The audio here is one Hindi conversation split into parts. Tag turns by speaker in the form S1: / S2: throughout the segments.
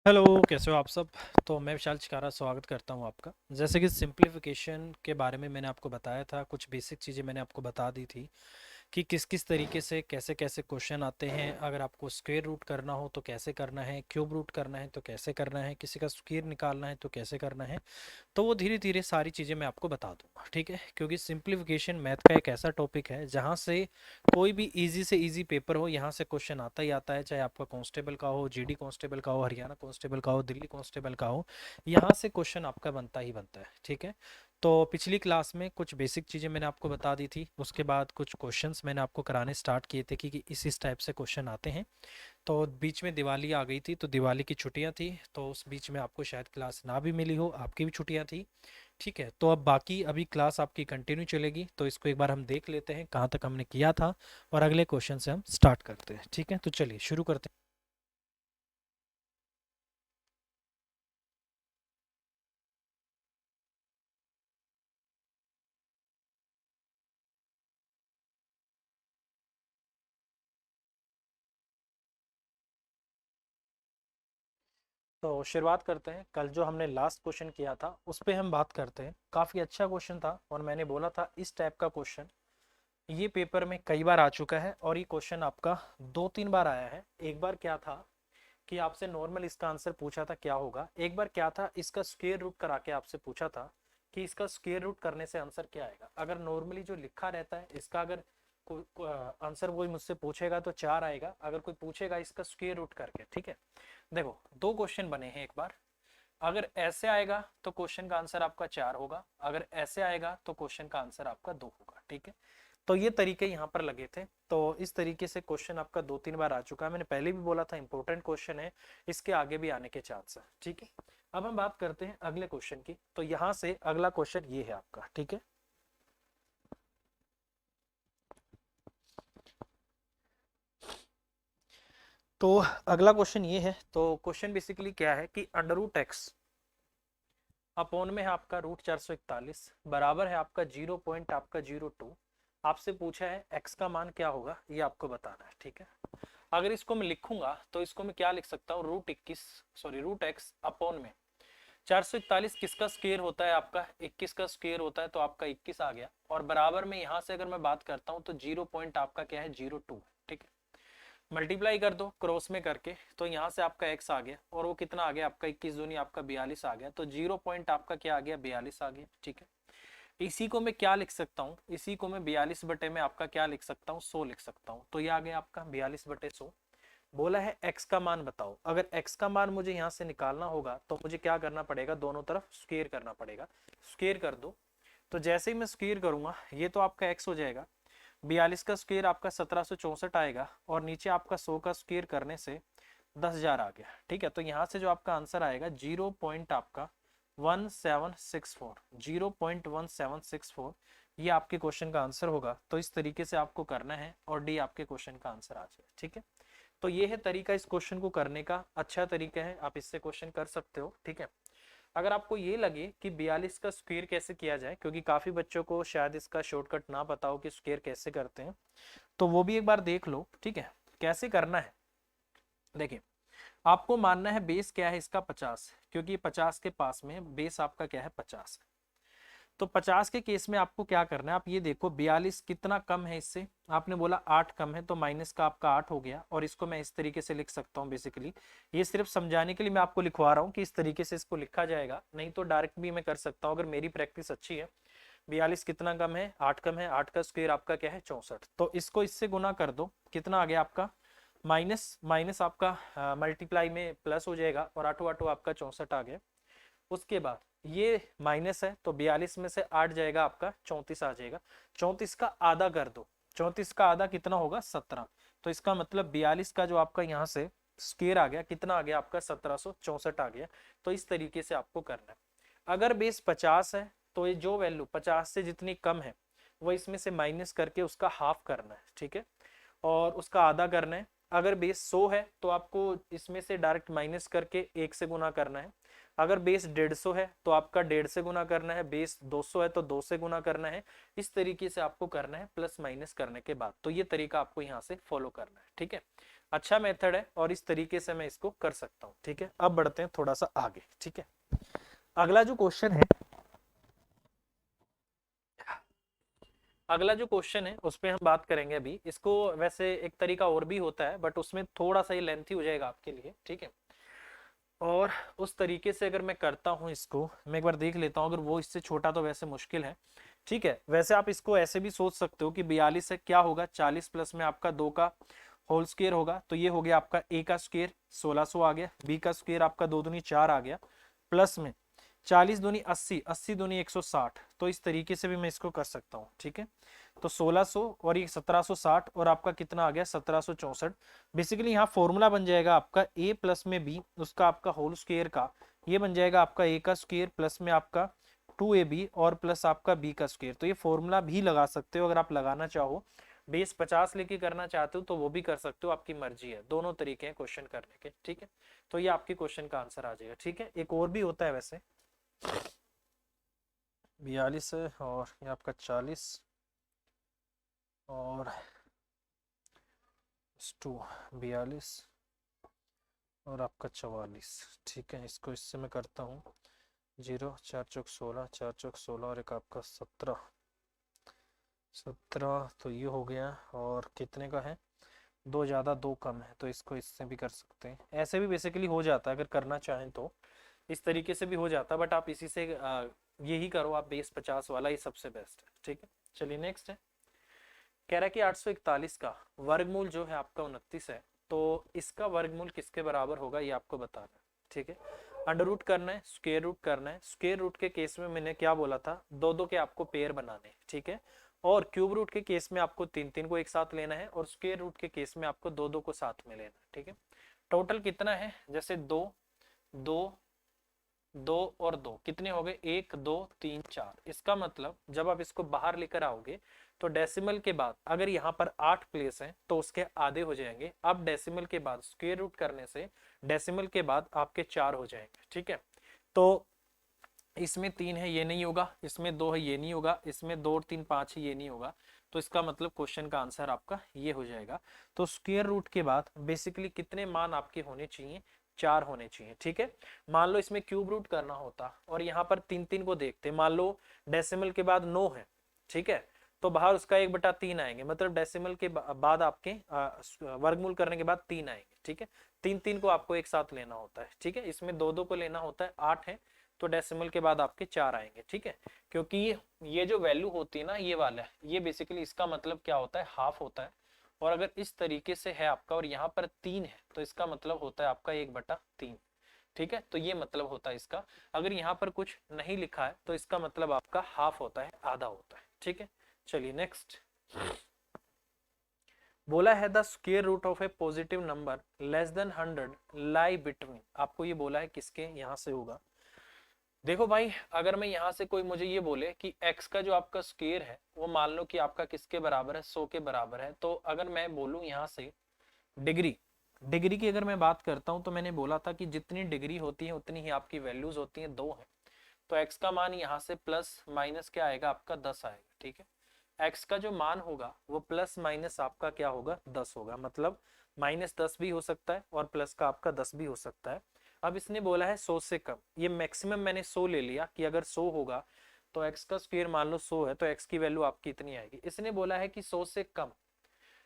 S1: हेलो, कैसे हो आप सब। तो मैं विशाल चिकारा स्वागत करता हूं आपका। जैसे कि सिंप्लीफिकेशन के बारे में मैंने आपको बताया था, कुछ बेसिक चीज़ें मैंने आपको बता दी थी कि किस किस तरीके से कैसे कैसे क्वेश्चन आते हैं। अगर आपको स्क्वायर रूट करना हो तो कैसे करना है, क्यूब रूट करना है तो कैसे करना है, किसी का स्क्वायर निकालना है तो कैसे करना है। तो वो धीरे धीरे सारी चीज़ें मैं आपको बता दूंगा, ठीक है। क्योंकि सिंप्लीफिकेशन मैथ का एक ऐसा टॉपिक है जहाँ से कोई भी इजी से इजी पेपर हो, यहाँ से क्वेश्चन आता ही आता है। चाहे आपका कांस्टेबल का हो, जीडी कांस्टेबल का हो, हरियाणा कांस्टेबल का हो, दिल्ली कांस्टेबल का हो, यहाँ से क्वेश्चन आपका बनता ही बनता है, ठीक है। तो पिछली क्लास में कुछ बेसिक चीज़ें मैंने आपको बता दी थी, उसके बाद कुछ क्वेश्चंस मैंने आपको कराने स्टार्ट किए थे कि इस टाइप से क्वेश्चन आते हैं। तो बीच में दिवाली आ गई थी, तो दिवाली की छुट्टियां थी, तो उस बीच में आपको शायद क्लास ना भी मिली हो, आपकी भी छुट्टियां थी, ठीक है। तो अब बाकी अभी क्लास आपकी कंटिन्यू चलेगी, तो इसको एक बार हम देख लेते हैं कहाँ तक हमने किया था और अगले क्वेश्चन से हम स्टार्ट करते हैं, ठीक है। तो चलिए शुरू करते हैं। तो शुरुआत करते हैं। कल जो हमने लास्ट क्वेश्चन किया था उस पर हम बात करते हैं। काफ़ी अच्छा क्वेश्चन था और मैंने बोला था इस टाइप का क्वेश्चन ये पेपर में कई बार आ चुका है और ये क्वेश्चन आपका 2-3 बार आया है। एक बार क्या था कि आपसे नॉर्मल इसका आंसर पूछा था क्या होगा, एक बार क्या था इसका स्क्वायर रूट करा के आपसे पूछा था कि इसका स्क्वायर रूट करने से आंसर क्या आएगा। अगर नॉर्मली जो लिखा रहता है इसका अगर आंसर वही मुझसे पूछेगा तो 4 आएगा, अगर कोई पूछेगा इसका स्क्वायर रूट करके, ठीक है। देखो, दो क्वेश्चन बने हैं। एक बार अगर ऐसे आएगा तो क्वेश्चन का आंसर आपका 4 होगा, अगर ऐसे आएगा तो क्वेश्चन का आंसर आपका 2 होगा, ठीक है। तो ये तरीके यहाँ पर लगे थे। तो इस तरीके से क्वेश्चन आपका 2-3 बार आ चुका है। मैंने पहले भी बोला था इंपॉर्टेंट क्वेश्चन है, इसके आगे भी आने के चांस है, ठीक है। अब हम बात करते हैं अगले क्वेश्चन की। तो यहाँ से अगला क्वेश्चन ये है आपका, ठीक है। तो अगला क्वेश्चन ये है। तो क्वेश्चन बेसिकली क्या है कि अंडर रूट एक्स अपॉन में है आपका √441 बराबर है आपका 0.02। आपसे पूछा है एक्स का मान क्या होगा, ये आपको बताना है, ठीक है। अगर इसको मैं लिखूंगा तो इसको मैं क्या लिख सकता हूँ, √एक्स अपॉन में 441 किसका स्क्वायर होता है, आपका 21 का स्क्वायर होता है, तो आपका 21 आ गया। और बराबर में यहाँ से अगर मैं बात करता हूँ तो 0 पॉइंट आपका क्या है, 02, ठीक है। मल्टीप्लाई कर दो क्रॉस में करके, तो यहाँ से आपका x आ गया और वो कितना आ गया आपका 21 दूनी आपका 42 आ गया। तो 0 पॉइंट आपका क्या आ गया, 42 आ गया, ठीक है। इसी को मैं क्या लिख सकता हूँ, इसी को मैं 42 बटे में आपका क्या लिख सकता हूँ, 100 लिख सकता हूँ। तो ये आ गया आपका 42/100। बोला है x का मान बताओ। अगर x का मान मुझे यहाँ से निकालना होगा तो मुझे क्या करना पड़ेगा, दोनों तरफ स्क्वायर करना पड़ेगा। स्क्वायर कर दो। तो जैसे ही मैं स्क्वायर करूंगा ये तो आपका x हो जाएगा। 42 का स्क्वायर आपका 1764 आएगा और नीचे आपका 100 का स्क्वायर करने से 10,000 आ गया, ठीक है। तो यहाँ से जो आपका आंसर आएगा 0 पॉइंट आपका 1764, 0.1764 ये आपके क्वेश्चन का आंसर होगा। तो इस तरीके से आपको करना है और डी आपके क्वेश्चन का आंसर आ जाए, ठीक है। तो ये है तरीका इस क्वेश्चन को करने का, अच्छा तरीका है, आप इससे क्वेश्चन कर सकते हो, ठीक है। अगर आपको ये लगे कि 42 का स्क्वायर कैसे किया जाए, क्योंकि काफी बच्चों को शायद इसका शॉर्टकट ना पता हो कि स्क्वायर कैसे करते हैं, तो वो भी एक बार देख लो, ठीक है। कैसे करना है, देखिए। आपको मानना है बेस क्या है इसका 50, क्योंकि 50 के पास में बेस आपका क्या है 50 है। तो 50 के केस में आपको क्या करना है, आप ये देखो 42 कितना कम है इससे, आपने बोला 8 कम है, तो माइनस का आपका 8 हो गया। और इसको मैं इस तरीके से लिख सकता हूँ। बेसिकली ये सिर्फ समझाने के लिए मैं आपको लिखवा रहा हूँ कि इस तरीके से इसको लिखा जाएगा, नहीं तो डायरेक्ट भी मैं कर सकता हूँ अगर मेरी प्रैक्टिस अच्छी है। 42 कितना कम है, 8 कम है, 8 का स्क्वायर आपका क्या है 64। तो इसको इससे गुना कर दो, कितना आ गया आपका माइनस माइनस आपका मल्टीप्लाई में प्लस हो जाएगा और आठों आठों आपका 64 आ गया। उसके बाद ये माइनस है तो 42 में से 8 जाएगा आपका 34 आ जाएगा। 34 का आधा कर दो, 34 का आधा कितना होगा 17। तो इसका मतलब 42 का जो आपका यहाँ से स्क्वायर आ गया कितना आ गया आपका 1764 आ गया। तो इस तरीके से आपको करना है। अगर बेस 50 है तो ये जो वैल्यू 50 से जितनी कम है वो इसमें से माइनस करके उसका हाफ करना है, ठीक है। और उसका आधा करना है। अगर बेस 100 है तो आपको इसमें से डायरेक्ट माइनस करके 1 से गुना करना है। अगर बेस 150 है तो आपका 1.5 से गुना करना है। बेस 200 है तो 2 से गुना करना है। इस तरीके से आपको करना है प्लस माइनस करने के बाद। तो ये तरीका आपको यहाँ से फॉलो करना है, ठीक है। अच्छा मेथड है और इस तरीके से मैं इसको कर सकता हूँ, ठीक है। अब बढ़ते हैं थोड़ा सा आगे, ठीक है। अगला जो क्वेश्चन है उस पर हम बात करेंगे अभी। इसको वैसे एक तरीका और भी होता है बट उसमें थोड़ा सा ये लेंथी हो जाएगा आपके लिए, ठीक है। और उस तरीके से अगर मैं करता हूं इसको, मैं एक बार देख लेता हूं। अगर वो इससे छोटा तो वैसे मुश्किल है, ठीक है। वैसे आप इसको ऐसे भी सोच सकते हो कि 42 है, क्या होगा 40 प्लस में आपका 2 का होल स्क्वायर होगा, तो ये हो गया आपका a का स्क्वायर 1600 आ गया, b का स्क्वायर आपका 2 दूनी 4 आ गया, प्लस में 40 दूनी 80, 80 दूनी 160। तो इस तरीके से भी मैं इसको कर सकता हूँ, ठीक है। तो 1600 और ये 1760 और आपका कितना आ गया 1764। बेसिकली यहाँ फॉर्मूला बन जाएगा आपका a प्लस में b उसका आपका होल स्क्वायर का, ये बन जाएगा आपका a का स्क्वायर प्लस में आपका 2ab और प्लस आपका b का स्क्वायर। तो ये फॉर्मूला भी लगा सकते हो अगर आप लगाना चाहो। बेस 50 लेके करना चाहते हो तो वो भी कर सकते हो, आपकी मर्जी है। दोनों तरीके हैं क्वेश्चन करने के, ठीक है। तो ये आपके क्वेश्चन का आंसर आ जाएगा, ठीक है। एक और भी होता है वैसे, 42 है और ये आपका 40 और 42 और आपका 44, ठीक है। इसको इससे मैं करता हूँ 0 4 चौक 16, 4 चौक 16 और एक आपका 17, तो ये हो गया। और कितने का है 2 ज़्यादा 2 कम है, तो इसको इससे भी कर सकते हैं। ऐसे भी बेसिकली हो जाता है अगर करना चाहें तो, इस तरीके से भी हो जाता है। बट आप इसी से यही करो, आप बेस 50 वाला ही सबसे बेस्ट है, ठीक है। चलिए नेक्स्ट है। कह रहा है कि 841 का वर्गमूल जो है आपका 29 है, तो इसका वर्गमूल किसके बराबर होगा ये आपको बताना है, ठीक है। अंडर रूट करना है, स्क्वायर रूट करना है। स्क्वायर रूट के केस में मैंने क्या बोला था, दो दो के आपको पेयर बनाने, ठीक है। और क्यूब रूट के केस में आपको तीन तीन को एक साथ लेना है और स्क्वायर रूट के केस में आपको दो दो को साथ में लेना है, ठीक है। टोटल कितना है, जैसे दो दो दो और दो कितने हो गए, 1 2 3 4। इसका मतलब जब आप इसको बाहर लेकर आओगे तो डेसिमल के बाद अगर यहाँ पर 8 प्लेस हैं तो उसके आधे हो जाएंगे। अब डेसिमल के बाद स्क्वायर रूट करने से डेसिमल के बाद आपके 4 हो जाएंगे, ठीक है। तो इसमें 3 है ये नहीं होगा, इसमें 2 है ये नहीं होगा, इसमें 2 और 3 5 है ये नहीं होगा। तो इसका मतलब क्वेश्चन का आंसर आपका ये हो जाएगा। तो स्क्वायर रूट के बाद बेसिकली कितने मान आपके होने चाहिए, 4 होने चाहिए, ठीक है। मान लो इसमें क्यूब रूट करना होता और यहाँ पर 3 3 को देखते, मान लो डेसिमल के बाद 9 है, ठीक है। तो बाहर उसका 1/3 आएंगे, मतलब डेसिमल के बाद आपके वर्गमूल करने के बाद 3 आएंगे, ठीक है। 3 3 को आपको एक साथ लेना होता है, ठीक है। इसमें 2 2 को लेना होता है, 8 है तो डेसिमल के बाद आपके 4 आएंगे, ठीक है। क्योंकि ये जो वैल्यू होती है ना, ये वाला ये बेसिकली इसका मतलब क्या होता है, हाफ होता है। और अगर इस तरीके से है आपका और यहाँ पर 3 है तो इसका मतलब होता है आपका 1/3, ठीक है। तो ये मतलब होता है इसका। अगर यहाँ पर कुछ नहीं लिखा है तो इसका मतलब आपका हाफ होता है, आधा होता है, ठीक है। चलिए नेक्स्ट। बोला है the square root of a positive number less than 100 lie between, आपको ये बोला है किसके, यहाँ से होगा। देखो भाई, अगर मैं यहाँ से कोई मुझे ये बोले कि x का जो आपका स्क्वायर है वो मान लो कि आपका किसके बराबर है, 100 के बराबर है। तो अगर मैं बोलूं यहाँ से डिग्री, डिग्री की अगर मैं बात करता हूं तो मैंने बोला था कि जितनी डिग्री होती है उतनी ही आपकी वैल्यूज होती हैं, 2 है। तो x का मान यहाँ से प्लस माइनस क्या आएगा आपका 10 आएगा, ठीक है। x का जो मान होगा वो प्लस माइनस आपका क्या होगा 10 होगा, मतलब -10 भी हो सकता है और प्लस का आपका 10 भी हो सकता है। अब इसने बोला है 100 से कम, ये मैक्सिमम मैंने 100 ले लिया कि अगर 100 होगा तो x का स्क्वायर मान लो 100 है तो x की वैल्यू आपकी इतनी आएगी। इसने बोला है कि 100 से कम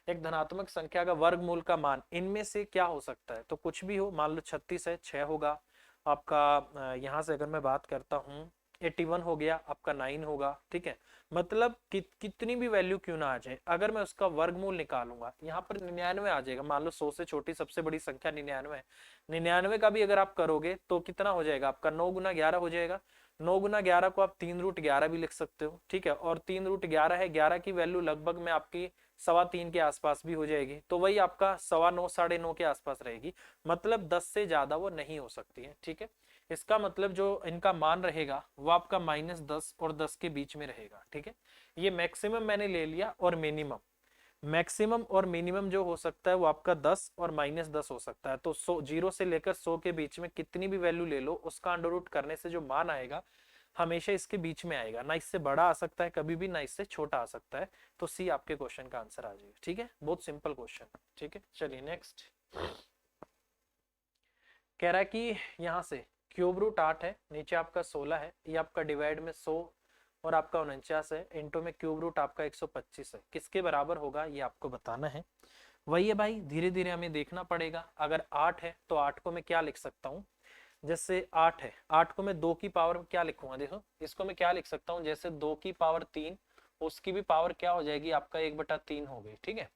S1: एक धनात्मक संख्या का वर्गमूल का मान इनमें से क्या हो सकता है, तो कुछ भी हो। मान लो 36 है, 6 होगा आपका। यहाँ से अगर मैं बात करता हूँ 81 हो गया आपका, 9 होगा, ठीक है। मतलब कितनी भी वैल्यू क्यों ना आ जाए, अगर मैं उसका वर्गमूल निकालूंगा यहाँ पर 99 आ जाएगा। मान लो 100 से छोटी सबसे बड़ी संख्या 99 है, 99 का भी अगर आप करोगे तो कितना हो जाएगा आपका 9 गुना 11 हो जाएगा। 9 गुना 11 को आप 3√11 भी लिख सकते हो, ठीक है। और 3√11 है, 11 की वैल्यू लगभग में आपकी 3.25 के आसपास भी हो जाएगी, तो वही आपका 9.25 9.5 के आसपास रहेगी। मतलब 10 से ज्यादा वो नहीं हो सकती है, ठीक है। इसका मतलब जो इनका मान रहेगा वो आपका -10 और 10 के बीच में रहेगा, ठीक है। ये मैक्सिमम मैंने ले लिया और मिनिमम। मैक्सिमम और मिनिमम जो हो सकता है वो आपका 10 और -10 हो सकता है। तो 100 0 से लेकर 100 के बीच में कितनी भी वैल्यू ले लो, उसका अंडर रूट करने से जो मान आएगा हमेशा इसके बीच में आएगा, ना इससे बड़ा आ सकता है कभी भी, ना इससे छोटा आ सकता है। तो सी आपके क्वेश्चन का आंसर आ जाएगा। ठीक है, बहुत सिंपल क्वेश्चन। ठीक है, चलिए नेक्स्ट। कह रहा है कि यहाँ से क्यूब रूट 8 है, नीचे आपका 16 है, ये आपका डिवाइड में 100 और आपका 49 है, इंटू में क्यूब रूट आपका 125 है, किसके बराबर होगा ये आपको बताना है। वही है भाई, धीरे धीरे हमें देखना पड़ेगा। अगर 8 है तो 8 को मैं क्या लिख सकता हूँ, जैसे 8 है, 8 को मैं 2 की पावर में क्या लिखूंगा, देखो इसको मैं क्या लिख सकता हूँ, जैसे 2 की पावर 3, उसकी भी पावर क्या हो जाएगी आपका 1/3 हो गई। ठीक है,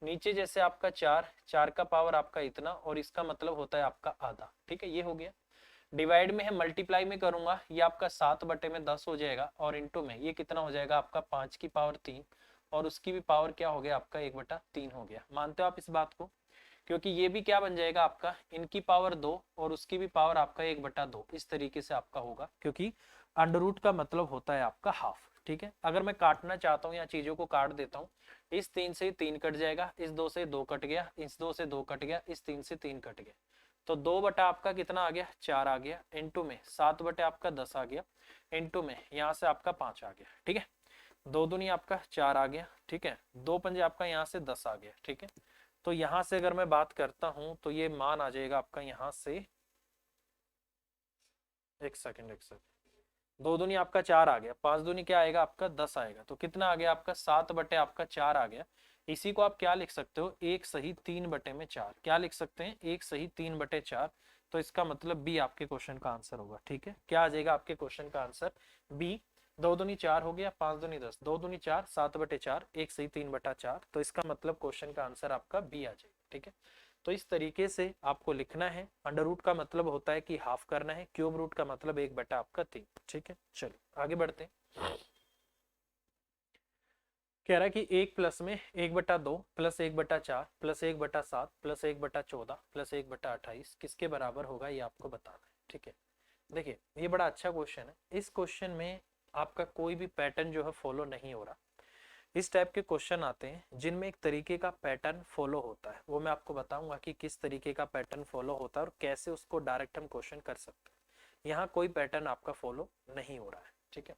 S1: नीचे जैसे आपका 4, 4 का पावर आपका इतना, और इसका मतलब होता है आपका आधा। ठीक है, ये हो गया। डिवाइड में है, मल्टीप्लाई में करूंगा, ये आपका 7/10 हो जाएगा, और इंटू में ये कितना हो जाएगा आपका 5 की पावर 3, और उसकी भी पावर क्या हो गया आपका 1/3 हो गया। मानते हो आप इस बात को, क्योंकि ये भी क्या बन जाएगा आपका, इनकी पावर 2 और उसकी भी पावर आपका 1/2, इस तरीके से आपका होगा, क्योंकि अंडर रूट का मतलब होता है आपका हाफ। ठीक है, अगर मैं काटना चाहता हूँ या चीजों को काट देता हूँ, इस 3 से 3 कट जाएगा, इस 2 से 2 कट गया, इस 2 से 2 कट गया, इस 3 से 3 कट गया, तो 2 बटा आपका कितना आ गया 4 आ गया, इंटू में 7 बटे आपका 10 आ गया, इंटू में यहाँ से आपका 5 आ गया। ठीक है, 2 दूनी आपका 4 आ गया। ठीक है, 2 पंजे आपका यहाँ से 10 आ गया। ठीक है, तो यहां से अगर मैं बात करता हूं तो ये मान आ जाएगा आपका यहाँ से, एक सेकंड एक सेकंड, 2 दूनी आपका 4 आ गया, 5 दूनी क्या आएगा आपका 10 आएगा, तो कितना आ गया आपका 7 बटे आपका 4 आ गया। इसी को आप क्या लिख सकते हो, 1 सही 3 बटे में 4, क्या लिख सकते हैं 1 सही 3 बटे 4। तो इसका मतलब बी आपके क्वेश्चन का आंसर होगा। ठीक है, क्या आ जाएगा आपके क्वेश्चन का आंसर, बी। 2 दूनी 4 हो गया, 5 दूनी 10, 2 दूनी 4, 7/4, 1 सही 3/4, तो इसका मतलब क्वेश्चन का आंसर आपका बी आ जाएगा। ठीक है, तो इस तरीके से आपको लिखना है। अंडर रूट का मतलब होता है कि हाफ करना है, क्यूब रूट का मतलब 1/3। ठीक है, चलिए आगे बढ़ते हैं। कह रहा है कि 1 प्लस में 1/2 प्लस 1/4 प्लस 1/7 प्लस 1/14 प्लस 1/28 किसके बराबर होगा, ये आपको बताना है। ठीक है, देखिए ये बड़ा अच्छा क्वेश्चन है। इस क्वेश्चन में आपका कोई भी पैटर्न जो है फॉलो नहीं हो रहा। इस टाइप के क्वेश्चन आते हैं जिनमें एक तरीके का पैटर्न फॉलो होता है, वो मैं आपको बताऊंगा कि किस तरीके का पैटर्न फॉलो होता है और कैसे उसको डायरेक्ट हम क्वेश्चन कर सकते हैं। यहाँ कोई पैटर्न आपका फॉलो नहीं हो रहा है। ठीक है,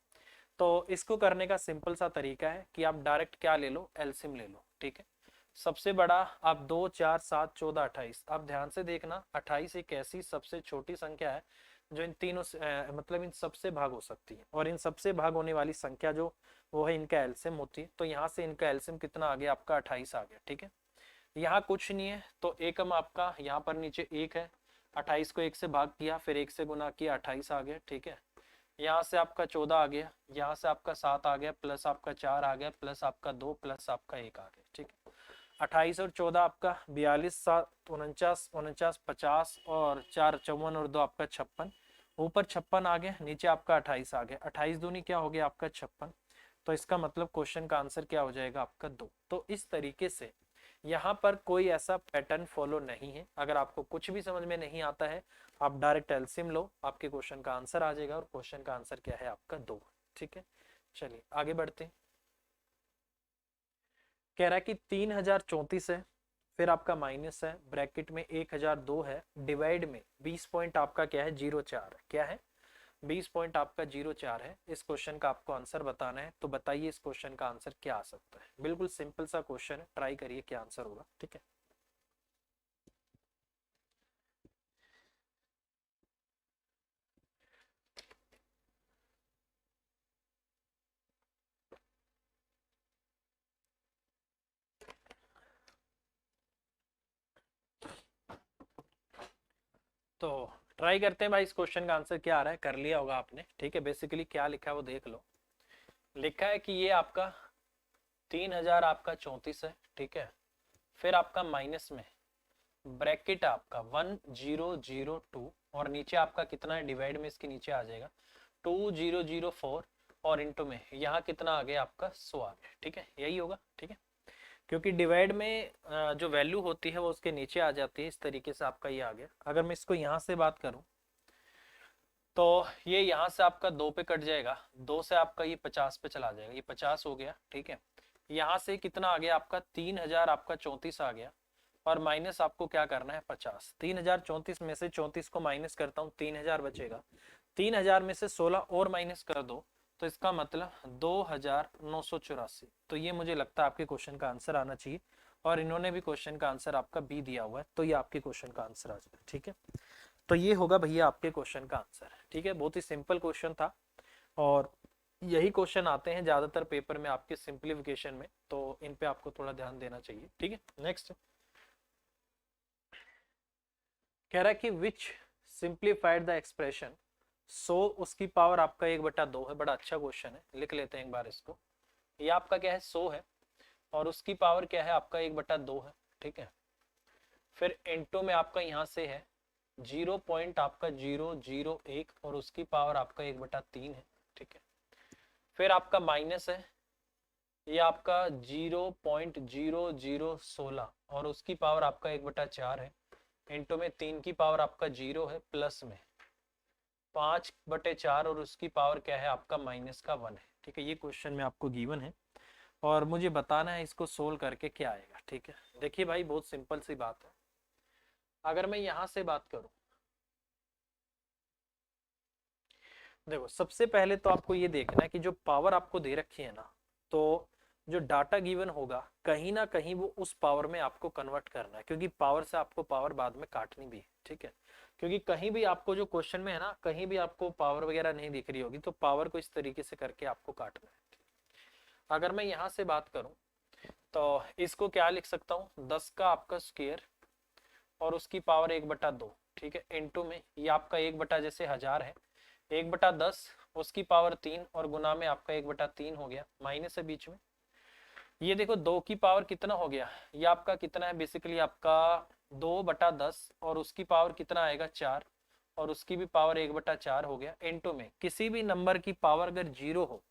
S1: तो इसको करने का सिंपल सा तरीका है कि आप डायरेक्ट क्या ले लो, एलसीएम ले लो। ठीक है, सबसे बड़ा आप 2 4 7 14 28, आप ध्यान से देखना 28 एक ऐसी सबसे छोटी संख्या है जो इन तीनों से मतलब इन सबसे भाग हो सकती है, और इन सबसे भाग होने वाली संख्या जो वो है इनका एलसीएम होती है। तो यहाँ से इनका एलसीएम कितना आ गया आपका 28 आ गया। ठीक है, यहाँ कुछ नहीं है तो एकम आपका यहाँ पर नीचे 1 है, 28 को 1 से भाग किया, फिर 1 से गुना किया, 28 आ गया। ठीक है, यहाँ से आपका 14 आ गया, यहाँ से आपका 7 आ गया, प्लस आपका 4 आ गया, प्लस आपका 2, प्लस आपका 1 आ गया। ठीक है, 28 और 14 आपका 42, 7 49, 49 50, और 4 54 और 2 आपका 56, ऊपर 56 आ गया, नीचे आपका 28 आ गया, 28 दूनी क्या हो गया आपका 56। तो इसका मतलब क्वेश्चन का आंसर क्या हो जाएगा आपका 2। तो इस तरीके से यहाँ पर कोई ऐसा पैटर्न फॉलो नहीं है। अगर आपको कुछ भी समझ में नहीं आता है, आप डायरेक्ट एलसीएम लो, आपके क्वेश्चन का आंसर आ जाएगा, और क्वेश्चन का आंसर क्या है आपका 2। ठीक है, चलिए आगे बढ़ते हैं। कह रहा है कि 3034 है, फिर आपका माइनस है, ब्रैकेट में 1002 है, डिवाइड में 20 पॉइंट आपका क्या है 04 है, क्या है 20 पॉइंट आपका 04 है। इस क्वेश्चन का आपको आंसर बताना है, तो बताइए इस क्वेश्चन का आंसर क्या आ सकता है। बिल्कुल सिंपल सा क्वेश्चन है, ट्राई करिए क्या आंसर होगा। ठीक है, तो ट्राई करते हैं भाई इस क्वेश्चन का आंसर क्या आ रहा है। कर लिया होगा आपने। ठीक है, बेसिकली क्या लिखा है वो देख लो। लिखा है कि ये आपका 3000 आपका 34 है। ठीक है, फिर आपका माइनस में ब्रैकेट आपका 1002, और नीचे आपका कितना है, डिवाइड में इसके नीचे आ जाएगा 2004, और इंटू में यहाँ कितना आ गया आपका 100 आ गया। ठीक है, यही होगा। ठीक है, क्योंकि डिवाइड में जो वैल्यू होती है वो उसके नीचे आ जाती है, इस तरीके से आपका ये आ गया। अगर मैं इसको यहाँ से बात करूं तो ये यहाँ से आपका 2 पे कट जाएगा, 2 से आपका ये 50 पे चला जाएगा, ये 50 हो गया। ठीक है, यहाँ से कितना आ गया आपका 3000 आपका 34 आ गया, और माइनस आपको क्या करना है 50। 3034 में से 34 को माइनस करता हूँ, 3000 बचेगा। 3000 में से 16 और माइनस कर दो, तो इसका मतलब 2984। तो ये मुझे लगता है आपके क्वेश्चन का आंसर आना चाहिए, और इन्होंने भी क्वेश्चन का आंसर आपका बी दिया हुआ है, तो ये आपके क्वेश्चन का आंसर आ जाएगा। ठीक है, तो ये होगा भैया आपके क्वेश्चन का आंसर। ठीक है, बहुत ही सिंपल क्वेश्चन था, और यही क्वेश्चन आते हैं ज्यादातर पेपर में आपके सिंप्लीफिकेशन में, तो इन पे आपको थोड़ा ध्यान देना चाहिए। ठीक है, नेक्स्ट कह रहा है कि विच सिंप्लीफाइड द एक्सप्रेशन 100 उसकी पावर आपका 1/2 है। बड़ा अच्छा क्वेश्चन है, लिख लेते हैं एक बार इसको। ये आपका क्या है 100 है, और उसकी पावर क्या है आपका 1/2 है। ठीक है, फिर इनटू में आपका यहाँ से है 0 पॉइंट आपका 001, और उसकी पावर आपका 1/3 है। ठीक है, फिर आपका माइनस है, ये आपका 0.0016, और उसकी पावर आपका 1/4 है। इंटू में 3 की पावर आपका 0 है, प्लस में 5/4, और उसकी पावर क्या है आपका माइनस का 1 है। ठीक है, ये क्वेश्चन में आपको गिवन है, और मुझे बताना है इसको सोल्व करके क्या आएगा। ठीक है, देखिए भाई बहुत सिंपल सी बात है। अगर मैं यहां से बात करूं, देखो सबसे पहले तो आपको ये देखना है कि जो पावर आपको दे रखी है ना, तो जो डाटा गिवन होगा कहीं ना कहीं वो उस पावर में आपको कन्वर्ट करना है, क्योंकि पावर से आपको पावर बाद में काटनी भी है। ठीक है, क्योंकि कहीं भी आपको जो क्वेश्चन में है ना, कहीं भी आपको पावर वगैरह नहीं दिख रही होगी, तो पावर को इस तरीके से करके आपको काटना है। अगर मैं यहाँ से बात करूं, तो इसको क्या लिख सकता हूँ 10 का आपका स्क्वायर, और उसकी पावर 1/2। ठीक है, इंटू में ये आपका 1 जैसे 1000 है, 1/10 उसकी पावर 3, और गुना में आपका 1/3 हो गया, माइनस है बीच में। ये देखो 2 की पावर कितना हो गया, ये आपका कितना है बेसिकली आपका 2/10, और उसकी पावर कितना आएगा 4, और उसकी भी पावर 1/4 हो गया। इनटू में किसी भी नंबर की पावर अगर 0 हो,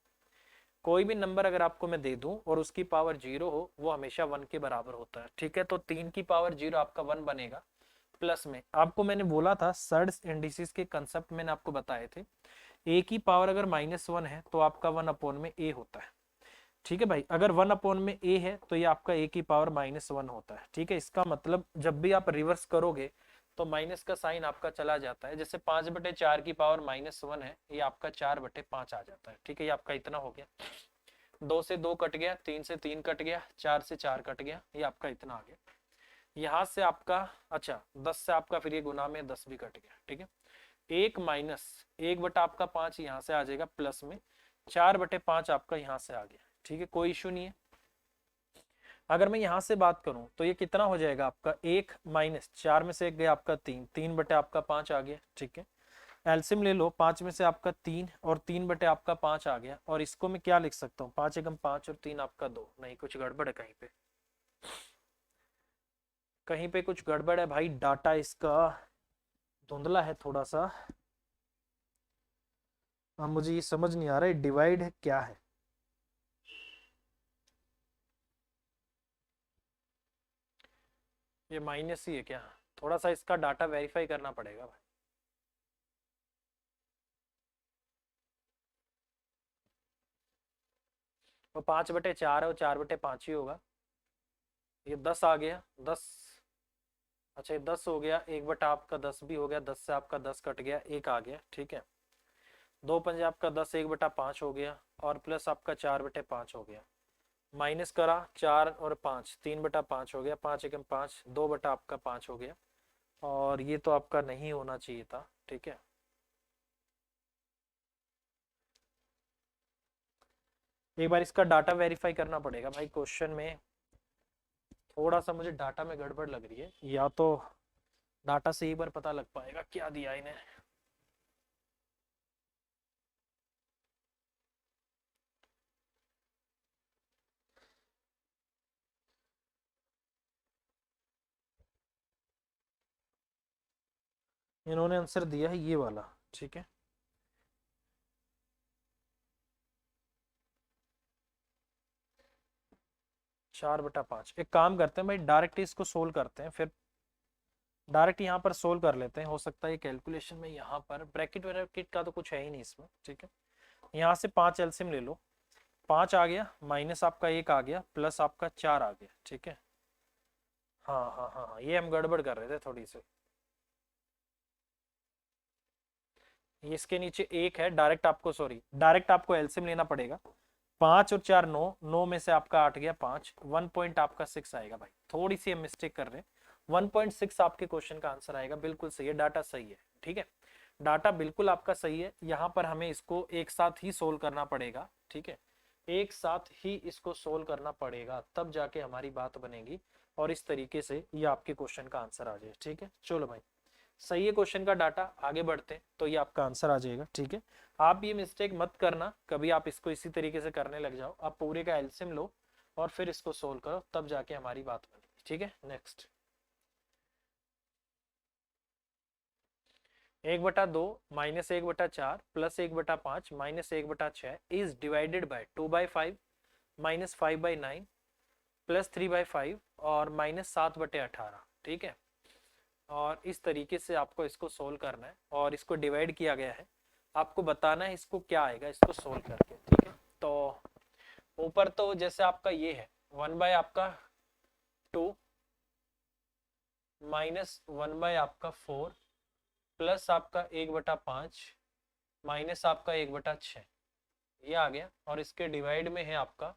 S1: कोई भी नंबर अगर आपको मैं दे दूं और उसकी पावर 0 हो, वो हमेशा 1 के बराबर होता है। ठीक है, तो 3 की पावर 0 आपका 1 बनेगा, प्लस में आपको मैंने बोला था सर्ड्स इंडिसेस के कंसेप्ट मैंने आपको बताए थे, ए की पावर अगर -1 है तो आपका 1 में ए होता है। ठीक है भाई, अगर 1 में ए है तो ये आपका ए की पावर -1 होता है। ठीक है, इसका मतलब जब भी आप रिवर्स करोगे तो माइनस का साइन आपका चला जाता है। जैसे 5/4 की पावर -1 है, ये आपका 4/5 आ जाता है। ठीक है, ये आपका इतना हो गया, 2 से 2 कट गया, 3 से 3 कट गया, 4 से 4 कट गया, ये आपका इतना आ गया। यहाँ से आपका अच्छा 10 से आपका फिर ये गुना में 10 भी कट गया। ठीक है, 1 माइनस 1/5 यहाँ से आ जाएगा, प्लस में 4/5 आपका यहाँ से आ गया। ठीक है, कोई इशू नहीं है। अगर मैं यहाँ से बात करूं तो ये कितना हो जाएगा आपका 1 माइनस 4 में से 1 गया आपका 3, 3/5 आ गया। ठीक है, एलसीएम ले लो, 5 में से आपका 3 और 3/5 आ गया, और इसको मैं क्या लिख सकता हूँ 5 एकम 5 और 3 आपका 2। नहीं, कुछ गड़बड़ है कहीं पे, कहीं पे कुछ गड़बड़ है भाई, डाटा इसका धुंधला है थोड़ा सा। अब मुझे ये समझ नहीं आ रहा है डिवाइड क्या है। ये माइनस ही है क्या, थोड़ा सा इसका डाटा वेरीफाई करना पड़ेगा भाई। वो 5/4 है, वो 4/5 ही होगा। ये 10 आ गया, 10, अच्छा ये 10 हो गया, 1 आपका 10 भी हो गया, 10 से आपका 10 कट गया, 1 आ गया। ठीक है, 2 पंजे आपका 10, 1/5 हो गया, और प्लस आपका 4/5 हो गया, माइनस करा 4 और 5, 3/5 हो गया, 5 एकम 5, 2/5 हो गया, और ये तो आपका नहीं होना चाहिए था। ठीक है, एक बार इसका डाटा वेरीफाई करना पड़ेगा भाई, क्वेश्चन में थोड़ा सा मुझे डाटा में गड़बड़ लग रही है, या तो डाटा से एक बार पता लग पाएगा क्या दिया इन्हें। इन्होंने आंसर दिया है ये वाला। ठीक है, 4/5। एक काम करते हैं भाई, डायरेक्ट इसको सोल्व करते हैं, फिर डायरेक्ट यहाँ पर सोल्व कर लेते हैं। हो सकता है कैलकुलेशन में यहाँ पर ब्रैकेट वैकेट का तो कुछ है ही नहीं इसमें। ठीक है, यहाँ से 5 एलसीएम ले लो, 5 आ गया, माइनस आपका 1 आ गया, प्लस आपका 4 आ गया। ठीक है, हाँ हाँ हाँ हाँ, ये हम गड़बड़ कर रहे थे थोड़ी सी। इसके नीचे 1 है, डायरेक्ट आपको, सॉरी, डायरेक्ट आपको एलसीएम लेना पड़ेगा। 5 और 4 9, 9 में से आपका 8 गया 5, 1 पॉइंट आपका 6 आएगा भाई। थोड़ी सी हम मिस्टेक कर रहे हैं, 1.6 आपके क्वेश्चन का आंसर आएगा। बिल्कुल सही है, डाटा सही है। ठीक है, डाटा बिल्कुल आपका सही है। यहाँ पर हमें इसको एक साथ ही सोल्व करना पड़ेगा। ठीक है, एक साथ ही इसको सोल्व करना पड़ेगा, तब जाके हमारी बात बनेगी और इस तरीके से ये आपके क्वेश्चन का आंसर आ जाए। ठीक है, चलो भाई, सही है क्वेश्चन का डाटा, आगे बढ़ते हैं तो ये आपका आंसर आ जाएगा। ठीक है, आप ये मिस्टेक मत करना कभी, आप इसको इसी तरीके से करने लग जाओ। आप पूरे का एलसीएम लो और फिर इसको सोल्व करो, तब जाके हमारी बात बनेगी। ठीक है, next, 1/2 minus 1/4 plus 1/5 minus 1/6 is divided by 2/5 minus 5/9 plus 3/5 और माइनस 7/18। ठीक है, और इस तरीके से आपको इसको सोल्व करना है और इसको डिवाइड किया गया है, आपको बताना है इसको क्या आएगा इसको सोल्व करके। ठीक है, तो ऊपर तो जैसे आपका ये है 1/2 माइनस 1/4 प्लस आपका 1/5 माइनस आपका 1/6, ये आ गया। और इसके डिवाइड में है आपका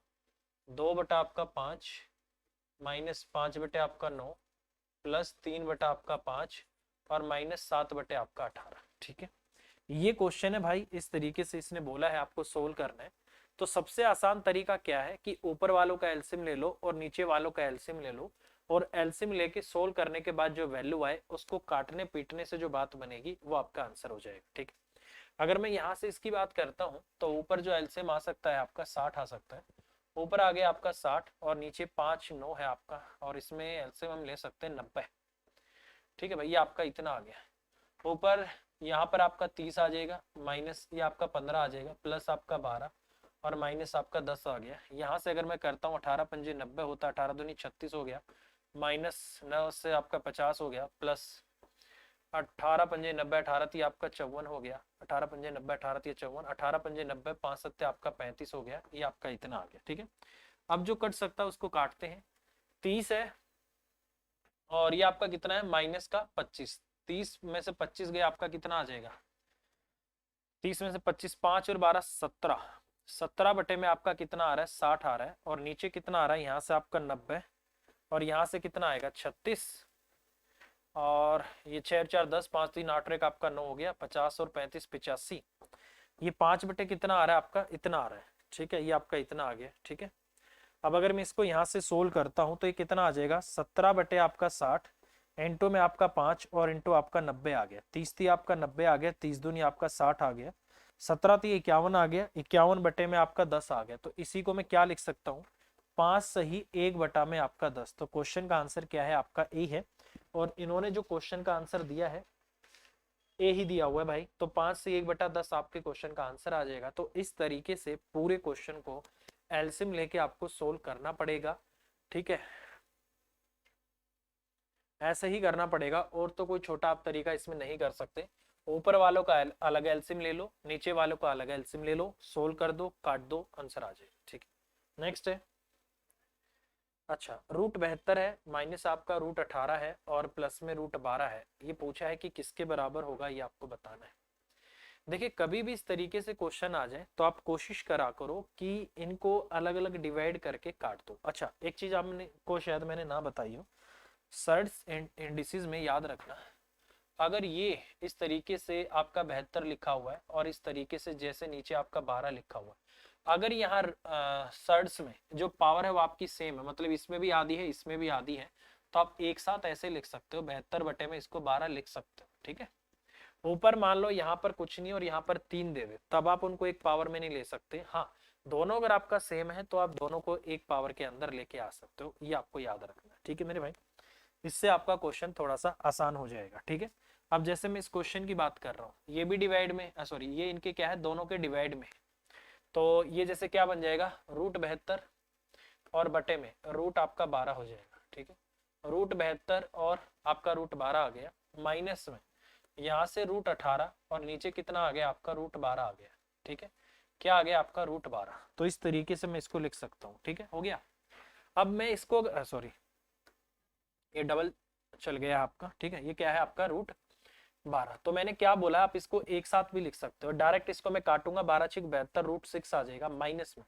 S1: 2/5 माइनस 5/9 प्लस 3/5 और माइनस 7/18। ठीक है, ये क्वेश्चन है भाई, इस तरीके से इसने बोला है आपको सोल्व करना है। तो सबसे आसान तरीका क्या है कि ऊपर वालों का एलसीएम ले लो और नीचे वालों का एलसीएम ले लो, और एलसीएम लेके सोल्व करने के बाद जो वैल्यू आए उसको काटने पीटने से जो बात बनेगी वो आपका आंसर हो जाएगा। ठीक है, अगर मैं यहाँ से इसकी बात करता हूँ तो ऊपर जो एलसीएम आ सकता है आपका 60 आ सकता है। ऊपर आ गया आपका 60 और नीचे 5 9 है आपका, और इसमें एलसीएम हम ले सकते हैं 90। ठीक है भाई, ये आपका इतना आ गया। ऊपर यहाँ पर आपका 30 आ जाएगा, माइनस ये आपका 15 आ जाएगा, प्लस आपका 12 और माइनस आपका 10 आ गया। यहाँ से अगर मैं करता हूँ 18 पंजे 90 होता, 18 दूनी 36 हो गया, माइनस 9 से आपका 50 हो गया, प्लस 18 पंजे 90, 18 थी आपका 54 हो गया, 18 पंजे 90, 18 थी 54, 18 पंजे 90, 5 सत्ते आपका 35 हो गया, ये आपका इतना आ गया। ठीक है, अब जो कट सकता है उसको काटते हैं। 30 है और ये आपका कितना है माइनस का 25, 30 में से 25 गया आपका कितना आ जाएगा, 30 में से 25, 5 और 12 17, 17 बटे में आपका कितना आ रहा है 60 आ रहा है, और नीचे कितना आ रहा है यहाँ से आपका 90, और यहाँ से कितना आएगा 36, और ये 6 4 10, 5 3 8 का आपका 9 हो गया, 50 और 35 85, ये 5 बटे कितना आ रहा है आपका इतना आ रहा है। ठीक है, ये आपका इतना आ गया। ठीक है, अब अगर मैं इसको यहाँ से सोल्व करता हूँ तो ये कितना आ जाएगा 17 बटे आपका 60, इंटू में आपका 5 और इंटू आपका 90 आ गया, 30 थी आपका 90 आ गया, 30 दूनी आपका 60 आ गया, 17 थी 51 आ गया, 51 बटे में आपका 10 आ गया। तो इसी को मैं क्या लिख सकता हूँ 5 सही 1 बटा में आपका 10। तो क्वेश्चन का आंसर क्या है आपका ए है, और इन्होंने जो क्वेश्चन का आंसर दिया है ए ही दिया हुआ है भाई, तो 5 से 1/10 आपके क्वेश्चन का आंसर आ जाएगा। तो इस तरीके से पूरे क्वेश्चन को एलसीएम लेके आपको सोल्व करना पड़ेगा। ठीक है, ऐसे ही करना पड़ेगा, और तो कोई छोटा आप तरीका इसमें नहीं कर सकते। ऊपर वालों का अलग एलसीएम ले लो, नीचे वालों का अलग एलसीएम ले लो, सोल्व कर दो, काट दो, आंसर आ जाए। ठीक है, नेक्स्ट है, अच्छा, √72 है, माइनस आपका √18 है और प्लस में √12 है। ये पूछा है कि किसके बराबर होगा, ये आपको बताना है। देखिए, कभी भी इस तरीके से क्वेश्चन आ जाए तो आप कोशिश करा करो कि इनको अलग अलग डिवाइड करके काट दो। अच्छा, एक चीज आपने को शायद मैंने ना बताई हो, सर्ट्स एंड इंडिसेस में याद रखना, अगर ये इस तरीके से आपका 72 लिखा हुआ है और इस तरीके से जैसे नीचे आपका 12 लिखा हुआ है, अगर यहाँ सर्ट्स में जो पावर है वो आपकी सेम है, मतलब इसमें भी आधी है इसमें भी आधी है, तो आप एक साथ ऐसे लिख सकते हो, 72 बटे में इसको 12 लिख सकते हो। ठीक है, ऊपर मान लो यहाँ पर कुछ नहीं और यहाँ पर 3 दे दे, तब आप उनको एक पावर में नहीं ले सकते। हाँ, दोनों अगर आपका सेम है तो आप दोनों को एक पावर के अंदर लेके आ सकते हो, ये आपको याद रखना है। ठीक है मेरे भाई, इससे आपका क्वेश्चन थोड़ा सा आसान हो जाएगा। ठीक है, अब जैसे मैं इस क्वेश्चन की बात कर रहा हूँ, ये भी डिवाइड में, सॉरी ये इनके क्या है दोनों के डिवाइड में, तो ये जैसे क्या बन जाएगा √72 और बटे में रूट आपका 12 हो जाएगा। ठीक है, √72 और आपका √12 आ गया, माइनस में यहाँ से √18 और नीचे कितना आ गया आपका √12 आ गया। ठीक है, क्या आ गया आपका √12। तो इस तरीके से मैं इसको लिख सकता हूँ, ठीक है, हो गया। अब मैं इसको सॉरी ये डबल चल गया आपका, ठीक है, ये क्या है आपका √12। तो मैंने क्या बोला, आप इसको एक साथ भी लिख सकते हो, डायरेक्ट इसको मैं काटूंगा, 12×6 = 72, √6 आ जाएगा माइनस में।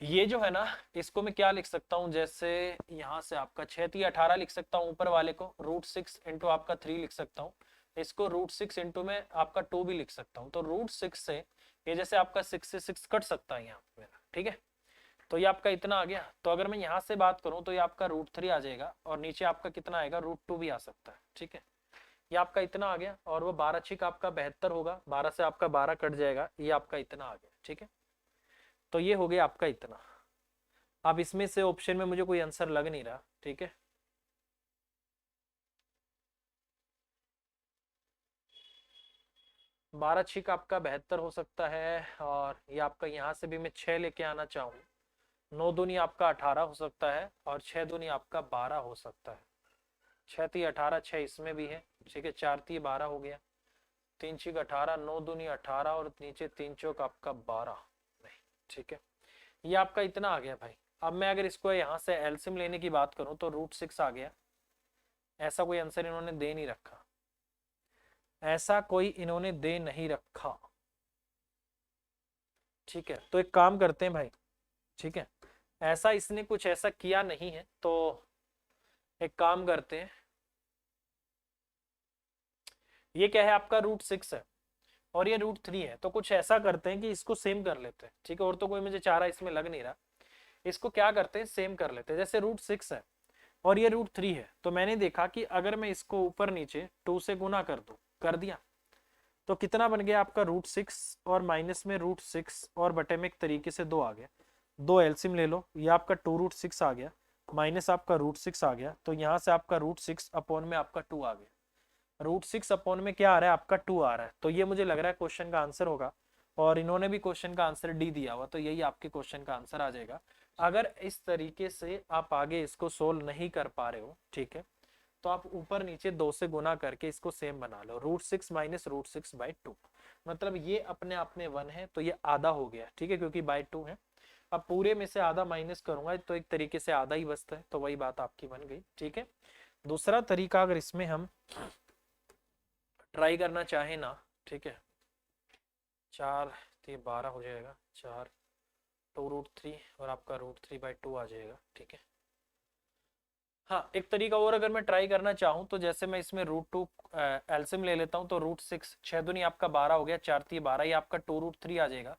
S1: ये जो है ना, इसको मैं क्या लिख सकता हूँ, जैसे यहाँ से आपका 6×3 = 18 लिख सकता हूँ, ऊपर वाले को √6 इंटू आपका 3 लिख सकता हूँ, इसको √6 इंटू में आपका 2 भी लिख सकता हूँ। तो √6 से ये जैसे आपका 6 से 6 कट सकता है यहाँ पे, ठीक है। तो ये आपका इतना आ गया। तो अगर मैं यहाँ से बात करूँ तो ये आपका √3 आ जाएगा, और नीचे आपका कितना आएगा, √2 भी आ सकता है, ठीक है। ये आपका इतना आ गया, और वो 12×6 आपका 72 होगा, 12 से आपका 12 कट जाएगा, ये आपका इतना आ गया, ठीक है। तो ये हो गया आपका इतना। अब इसमें से ऑप्शन में मुझे कोई आंसर लग नहीं रहा, ठीक है। बारह छिक आपका 72 हो सकता है, और ये आपका यहाँ से भी मैं 6 लेके आना चाहूँ, 9 दूनी आपका 18 हो सकता है, और 6 दूनी आपका 12 हो सकता है। 6×3 = 18, 6 इसमें भी है, ठीक है, 4×3 12 हो गया, 3×6 18, 9 दूनी 18, और नीचे 3×4 आपका 12, नहीं, ठीक है। ये आपका इतना आ गया भाई। अब मैं अगर इसको यहाँ से एलसीएम लेने की बात करूँ तो √6 आ गया। ऐसा कोई आंसर इन्होंने दे नहीं रखा, ऐसा कोई इन्होंने दे नहीं रखा, ठीक है। तो एक काम करते हैं भाई, ठीक है, ऐसा इसने कुछ ऐसा किया नहीं है, तो एक काम करते हैं, ये क्या है आपका √6 है, और ये √3 है, तो कुछ ऐसा करते हैं कि इसको सेम कर लेते हैं, ठीक है। और तो कोई मुझे चारा इसमें लग नहीं रहा, इसको क्या करते हैं, सेम कर लेते हैं। जैसे √6 है और ये √3 है, तो मैंने देखा कि अगर मैं इसको ऊपर नीचे 2 से गुना कर दूं, कर दिया, तो कितना बन गया आपका √6, और माइनस में √6 और बटे में एक तरीके से 2 आ गया। 2 एलसीएम ले लो, ये आपका 2√6 आ गया, माइनस आपका √6 आ गया, तो यहाँ से आपका √6 अपॉन में आपका 2 आ गया। √6 अपॉन में क्या आ रहा है आपका 2 आ रहा है। तो ये मुझे लग रहा है क्वेश्चन का आंसर होगा, और इन्होंने भी क्वेश्चन का आंसर डी दिया हुआ, तो यही आपके क्वेश्चन का आंसर आ जाएगा। अगर इस तरीके से आप आगे इसको सोल्व नहीं कर पा रहे हो, ठीक है, तो आप ऊपर नीचे 2 से गुना करके इसको सेम बना लो, √6 माइनस √6/2, मतलब ये अपने आप में 1 है, तो ये आधा हो गया, ठीक है, क्योंकि बाय 2 है। अब पूरे में से आधा माइनस करूंगा तो एक तरीके से आधा ही बचता है, तो वही बात आपकी बन गई, ठीक है। दूसरा तरीका अगर इसमें हम ट्राई करना चाहे ना, ठीक है, 4×3 = 12 हो जाएगा, 4 2√3 और आपका √3/2 आ जाएगा, ठीक है। हाँ, एक तरीका और अगर मैं ट्राई करना चाहूँ तो जैसे मैं इसमें √2 एलसीएम ले लेता हूँ, तो √6 6 दूनी आपका 12 हो गया, 4×3 12, ये आपका 2√3 आ जाएगा,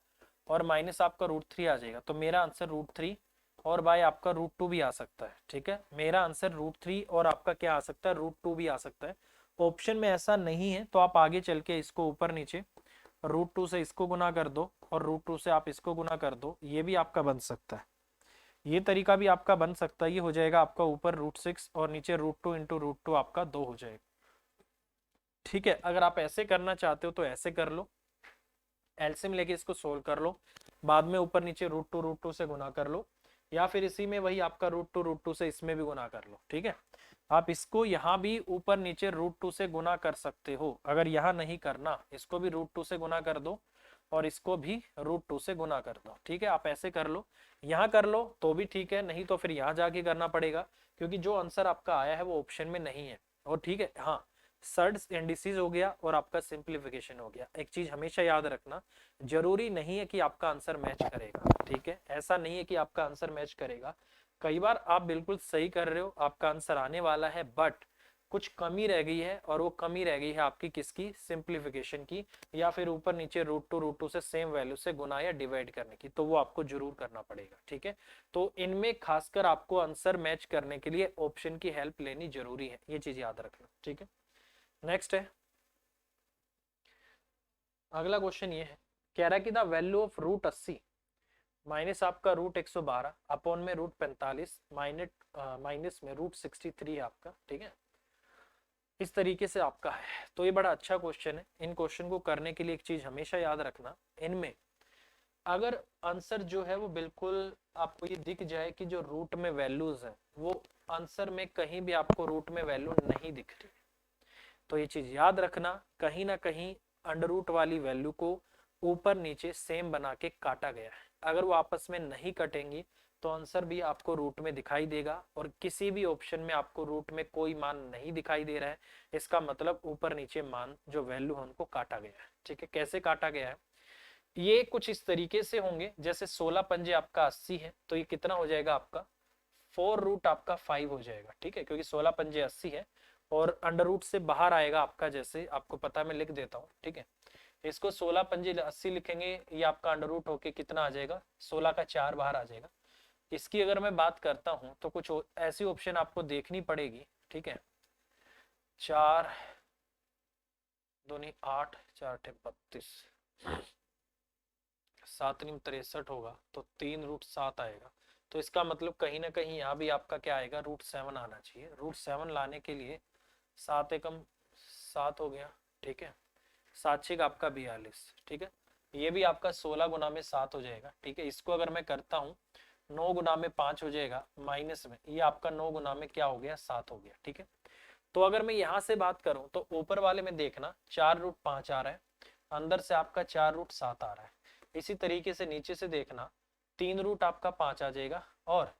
S1: और माइनस आपका √3 आ जाएगा। तो मेरा आंसर √3 और बाय आपका √2 भी आ सकता है, ठीक है। मेरा आंसर √3 और आपका क्या आ सकता है, √2 भी आ सकता है। ऑप्शन में ऐसा नहीं है, तो आप आगे चल के इसको ऊपर नीचे √2 से इसको गुना कर दो, और √2 से आप इसको गुना कर दो, ये भी आपका बन सकता है। ये तरीका भी आपका बन सकता है। ये हो जाएगा आपका ऊपर √6 और नीचे √2 इंटू √2 आपका 2 हो जाएगा, ठीक है। अगर आप ऐसे करना चाहते हो तो ऐसे कर लो, एलसीएम लेके इसको सोल्व कर लो, बाद में ऊपर नीचे √2 से गुना कर लो, या फिर इसी में वही आपका √2 से इसमें भी गुना कर लो, ठीक है। आप इसको यहाँ भी ऊपर नीचे √2 से गुना कर सकते हो। अगर यहाँ नहीं करना, इसको भी √2 से गुना कर दो, और इसको भी √2 से गुना कर दो, ठीक है। आप ऐसे कर लो, यहाँ कर लो तो भी ठीक है, नहीं तो फिर यहाँ जाके करना पड़ेगा, क्योंकि जो आंसर आपका आया है वो ऑप्शन में नहीं है। और ठीक है, हाँ, सर्ड्स इंडिसेस हो गया और आपका सिंप्लीफिकेशन हो गया। एक चीज हमेशा याद रखना, जरूरी नहीं है कि आपका आंसर मैच करेगा, ठीक है। ऐसा नहीं है कि आपका आंसर मैच करेगा, कई बार आप बिल्कुल सही कर रहे हो, आपका आंसर आने वाला है, बट कुछ कमी रह गई है, और वो कमी रह गई है आपकी किसकी, सिंप्लीफिकेशन की, या फिर ऊपर नीचे √2 से सेम वैल्यू से गुना या डिवाइड करने की, तो वो आपको जरूर करना पड़ेगा, ठीक है। तो इनमें खासकर आपको आंसर मैच करने के लिए ऑप्शन की हेल्प लेनी जरूरी है, ये चीज याद रखना, ठीक है। नेक्स्ट है, अगला क्वेश्चन ये है, कह रहा है कि द वैल्यू ऑफ √80 माइनस आपका √112 अपॉन में √45 माइनस में √63 है आपका, ठीक है। इस तरीके से आपका है। तो ये बड़ा अच्छा क्वेश्चन है। इन क्वेश्चन को करने के लिए एक चीज हमेशा याद रखना, इनमें अगर आंसर जो है वो बिल्कुल आपको ये दिख जाए कि जो रूट में वैल्यूज है वो आंसर में कहीं भी आपको रूट में वैल्यू नहीं दिख रही, तो ये चीज याद रखना, कहीं ना कहीं अंडर रूट वाली वैल्यू को ऊपर नीचे सेम बना के काटा गया है। अगर वो आपस में नहीं कटेंगी तो आंसर भी आपको रूट में दिखाई देगा, और किसी भी ऑप्शन में आपको रूट में कोई मान नहीं दिखाई दे रहा है, इसका मतलब ऊपर नीचे मान जो वैल्यू है उनको काटा गया है। ठीक है, कैसे काटा गया है, ये कुछ इस तरीके से होंगे, जैसे 16 पंजे आपका 80 है, तो ये कितना हो जाएगा आपका 4 रूट आपका 5 हो जाएगा। ठीक है, क्योंकि 16 पंजे 80 है, और अंडर रूट से बाहर आएगा आपका, जैसे आपको पता, मैं लिख देता हूँ। ठीक है, इसको 16 पंजे 80 लिखेंगे, ये आपका अंडर रूट होके कितना आ जाएगा, 16 का 4 बाहर आ जाएगा। इसकी अगर मैं बात करता हूं तो कुछ ऐसी ऑप्शन आपको देखनी पड़ेगी। ठीक है, 4 दूनी 8, 4 8 32, 7 9 63 होगा, तो 3 रूट 7 आएगा। तो इसका मतलब कहीं ना कहीं यहाँ भी आपका क्या आएगा, रूट 7 आना चाहिए। रूट 7 लाने के लिए 7 एकम 7 हो गया। ठीक है, 7 6 आपका 42। ठीक है, ये भी आपका 16 गुना में 7 हो जाएगा। ठीक है, इसको अगर मैं करता हूँ 9 गुना में 5 हो जाएगा, माइनस में ये आपका 9 गुना में क्या हो गया, 7 हो गया। ठीक है, तो अगर मैं यहां से बात करूं तो ऊपर वाले में देखना 4 रूट 5 आ रहा है, अंदर से आपका 4 रूट 7 आ रहा है। इसी तरीके से नीचे से देखना 3 रूट आपका 5 आ जाएगा, और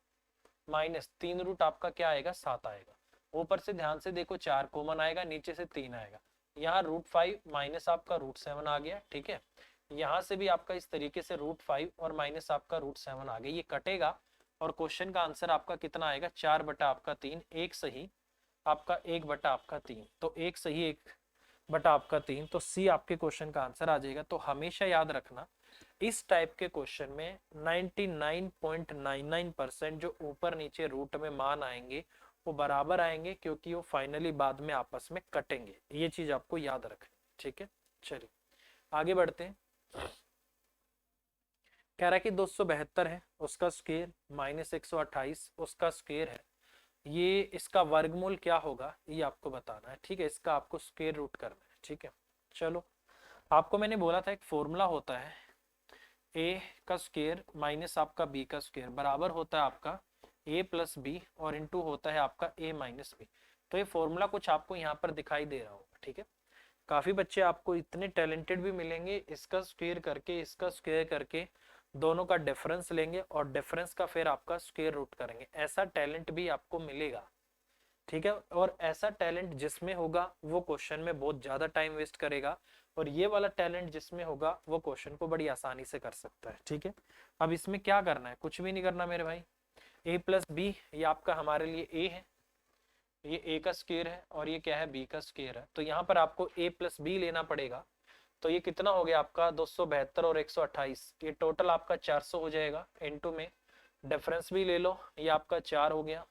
S1: माइनस 3 रूट आपका क्या आएगा, 7 आएगा। ऊपर से ध्यान से देखो 4 कॉमन आएगा, नीचे से 3 आएगा, यहाँ रूट 5 माइनस आपका रूट 7 आ गया। ठीक है, यहाँ से भी आपका इस तरीके से रूट 5 और माइनस आपका रूट 7 आ गया, ये कटेगा, और क्वेश्चन का आंसर आपका कितना आएगा, 4 बटा आपका 3, एक सही आपका 1 बटा आपका 3, तो एक सही 1 बटा आपका 3, तो सी आपके क्वेश्चन का आंसर आ जाएगा। तो हमेशा याद रखना इस टाइप के क्वेश्चन में 99.99% जो ऊपर नीचे रूट में मान आएंगे वो बराबर आएंगे, क्योंकि वो फाइनली बाद में आपस में कटेंगे। ये चीज आपको याद रखनी। ठीक है, चलिए आगे बढ़ते हैं। कह रहा है कि 272 है, उसका स्क्वायर माइनस 128 उसका स्क्वायर है, ये इसका वर्गमूल क्या होगा ये आपको बताना है। ठीक है, इसका आपको स्क्वायर रूट करना है। ठीक है, चलो आपको मैंने बोला था एक फॉर्मूला होता है, ए का स्क्वायर माइनस आपका बी का स्क्वायर बराबर होता है आपका ए प्लस बी, और इनटू होता है आपका ए माइनस बी। तो ये फॉर्मूला कुछ आपको यहाँ पर दिखाई दे रहा होगा। ठीक है, काफी बच्चे आपको इतने टैलेंटेड भी मिलेंगे, इसका स्क्वायर करके इसका स्क्वायर करके दोनों का डिफरेंस लेंगे और डिफरेंस का फिर आपका स्क्वायर रूट करेंगे, ऐसा टैलेंट भी आपको मिलेगा। ठीक है, और ऐसा टैलेंट जिसमें होगा वो क्वेश्चन में बहुत ज्यादा टाइम वेस्ट करेगा, और ये वाला टैलेंट जिसमें होगा वो क्वेश्चन को बड़ी आसानी से कर सकता है। ठीक है, अब इसमें क्या करना है, कुछ भी नहीं करना मेरे भाई। ए प्लस बी ये आपका हमारे लिए ए है, ये ए का स्क्वायर है, और ये क्या है, बी का स्क्वायर है। तो यहाँ पर आपको ए प्लस बी लेना पड़ेगा। तो ये कितना हो गया आपका 272 और 128, ये टोटल आपका 400 हो जाएगा। इनटू में डिफरेंस भी ले लो, ये आपका 4 हो गया,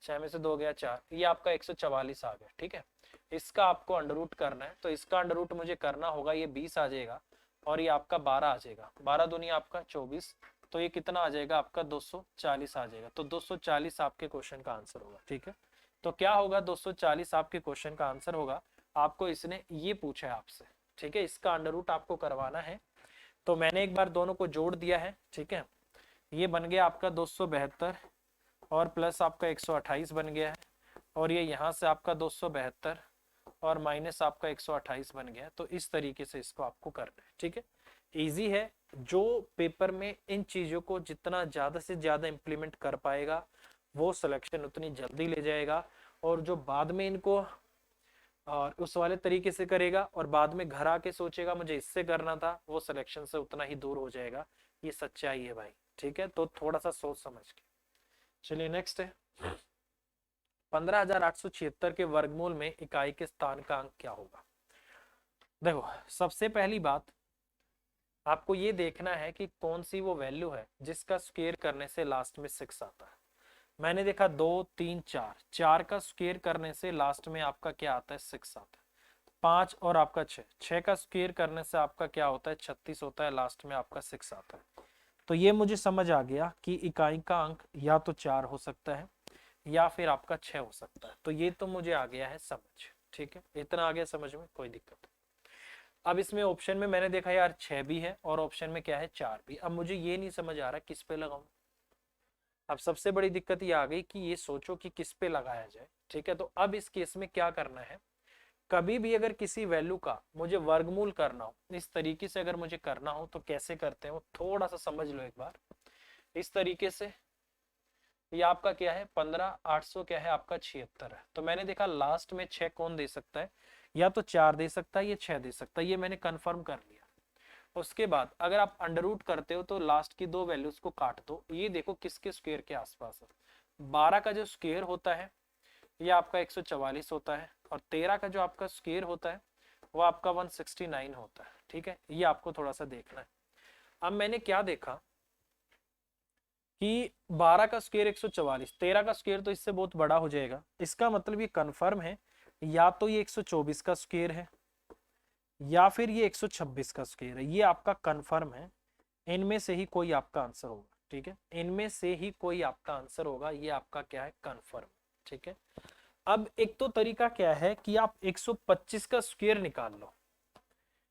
S1: 6 में से 2 गया 4, ये आपका 144 आ गया। ठीक है, इसका आपको अंडर रूट करना है, तो इसका अंडर रूट मुझे करना होगा, ये 20 आ जाएगा, और ये आपका 12 आ जाएगा, 12 दूनी आपका 24, तो ये कितना आ जाएगा आपका 240 आ जाएगा। तो 240 आपके क्वेश्चन का आंसर होगा। ठीक है, तो क्या होगा 240 आपके क्वेश्चन का आंसर होगा। आपको इसने ये पूछा है आपसे। ठीक है, इसका अंडर रूट आपको करवाना है, तो मैंने एक बार दोनों को जोड़ दिया है। ठीक है, ये बन गया आपका 272 और प्लस आपका 128 बन गया है, और ये यहाँ से आपका 272 और माइनस आपका 128 बन गया। तो इस तरीके से इसको आपको करना है। ठीक है, इजी है, जो पेपर में इन चीजों को जितना ज्यादा से ज्यादा इंप्लीमेंट कर पाएगा वो सिलेक्शन उतनी जल्दी ले जाएगा, और जो बाद में इनको और उस वाले तरीके से करेगा और बाद में घर आके सोचेगा मुझे इससे करना था, वो सिलेक्शन से उतना ही दूर हो जाएगा। ये सच्चाई है भाई। ठीक है, तो थोड़ा सा सोच समझ के चलिए। नेक्स्ट है 15,876 के वर्गमूल में इकाई के स्थान का अंक क्या होगा। देखो, सबसे पहली बात आपको ये देखना है कि कौन सी वो वैल्यू है जिसका स्क्वायर करने से लास्ट में 6 आता है। मैंने देखा 2 3 4, 4 का स्क्वायर करने से लास्ट में आपका क्या आता है, 6 आता है। 5 और आपका 6, 6 का स्क्वायर करने से आपका क्या होता है, 36 होता है, लास्ट में आपका 6 आता है। तो ये मुझे समझ आ गया कि इकाई का अंक या तो 4 हो सकता है या फिर आपका 6 हो सकता है। तो ये तो मुझे आ गया है समझ। ठीक है, इतना आ गया समझ में, कोई दिक्कत नहीं। अब इसमें ऑप्शन में मैंने देखा यार 6 भी है और ऑप्शन में क्या है 4 भी। अब मुझे ये नहीं समझ आ रहा किस पे लगाऊं। अब सबसे बड़ी दिक्कत ये आ गई कि ये सोचो कि किस पे लगाया जाए। ठीक है, तो अब इस केस में क्या करना है कभी भी अगर किसी वैल्यू का मुझे वर्गमूल करना हो, इस तरीके से अगर मुझे करना हो तो कैसे करते हैं वो थोड़ा सा समझ लो एक बार। इस तरीके से ये आपका क्या है 15,800 क्या है आपका 76 है। तो मैंने देखा लास्ट में 6 कौन दे सकता है, या तो 4 दे सकता है या 6 दे सकता है, ये मैंने कंफर्म कर लिया। उसके बाद अगर आप अंडर रूट करते हो तो लास्ट की दो वैल्यूज को काट दो, ये देखो किसके स्क्वायर के आसपास है। 12 का जो स्क्वायर होता है ये आपका 144 होता है, और 13 का जो आपका स्क्वायर होता है वो आपका 169 होता है। ठीक है, ये आपको थोड़ा सा देखना है। अब मैंने क्या देखा कि 12 का स्क्वायर 144, 13 का स्क्वायर तो इससे बहुत बड़ा हो जाएगा, इसका मतलब ये कंफर्म है या तो ये 124 का स्क्वायर है या फिर ये 126 का स्क्वायर है, ये आपका कंफर्म है। इनमें से ही कोई आपका आंसर होगा। ठीक है, इनमें से ही कोई आपका आंसर होगा, ये आपका क्या है कंफर्म। ठीक है, अब एक तो तरीका क्या है कि आप 125 का स्क्वायर निकाल लो।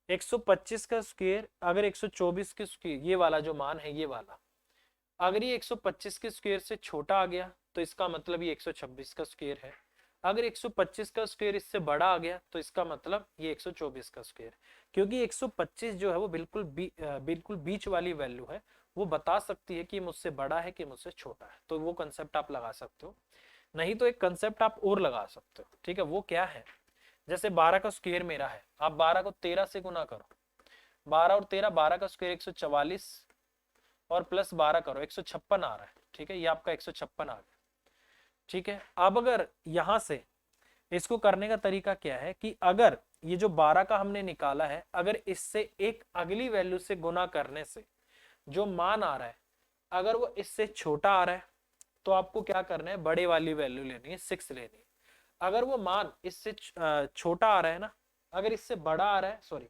S1: 125 का स्क्वायर अगर 124 के स्क्वायर, ये वाला जो मान है ये वाला, अगर ये 125 के स्क्वायर से छोटा आ गया तो इसका मतलब ये 126 का स्क्वायर है। अगर 125 का स्क्वायर इससे बड़ा आ गया तो इसका मतलब ये 124 का स्क्वायर। क्योंकि 125 जो है वो बिल्कुल बीच वाली वैल्यू है, वो बता सकती है कि मुझसे बड़ा है कि मुझसे छोटा है, तो वो कंसेप्ट आप लगा सकते हो। नहीं तो एक कंसेप्ट आप और लगा सकते हो। ठीक है, वो क्या है, जैसे 12 का स्क्वायर मेरा है, आप 12 को 13 से गुना करो, 12 और 13, 12 का स्क्वायर 144 और प्लस 12 करो 156 आ रहा है। ठीक है, ये आपका 156 आ गया। ठीक है, अब अगर यहां से इसको करने का तरीका क्या है कि अगर ये जो 12 का हमने निकाला है, अगर इससे एक अगली वैल्यू से गुना करने से जो मान आ रहा है अगर वो इससे छोटा आ रहा है तो आपको क्या करना है, बड़े वाली वैल्यू लेनी है, 6 लेनी है। अगर वो मान इससे छोटा आ रहा है ना, अगर इससे बड़ा आ रहा है, सॉरी,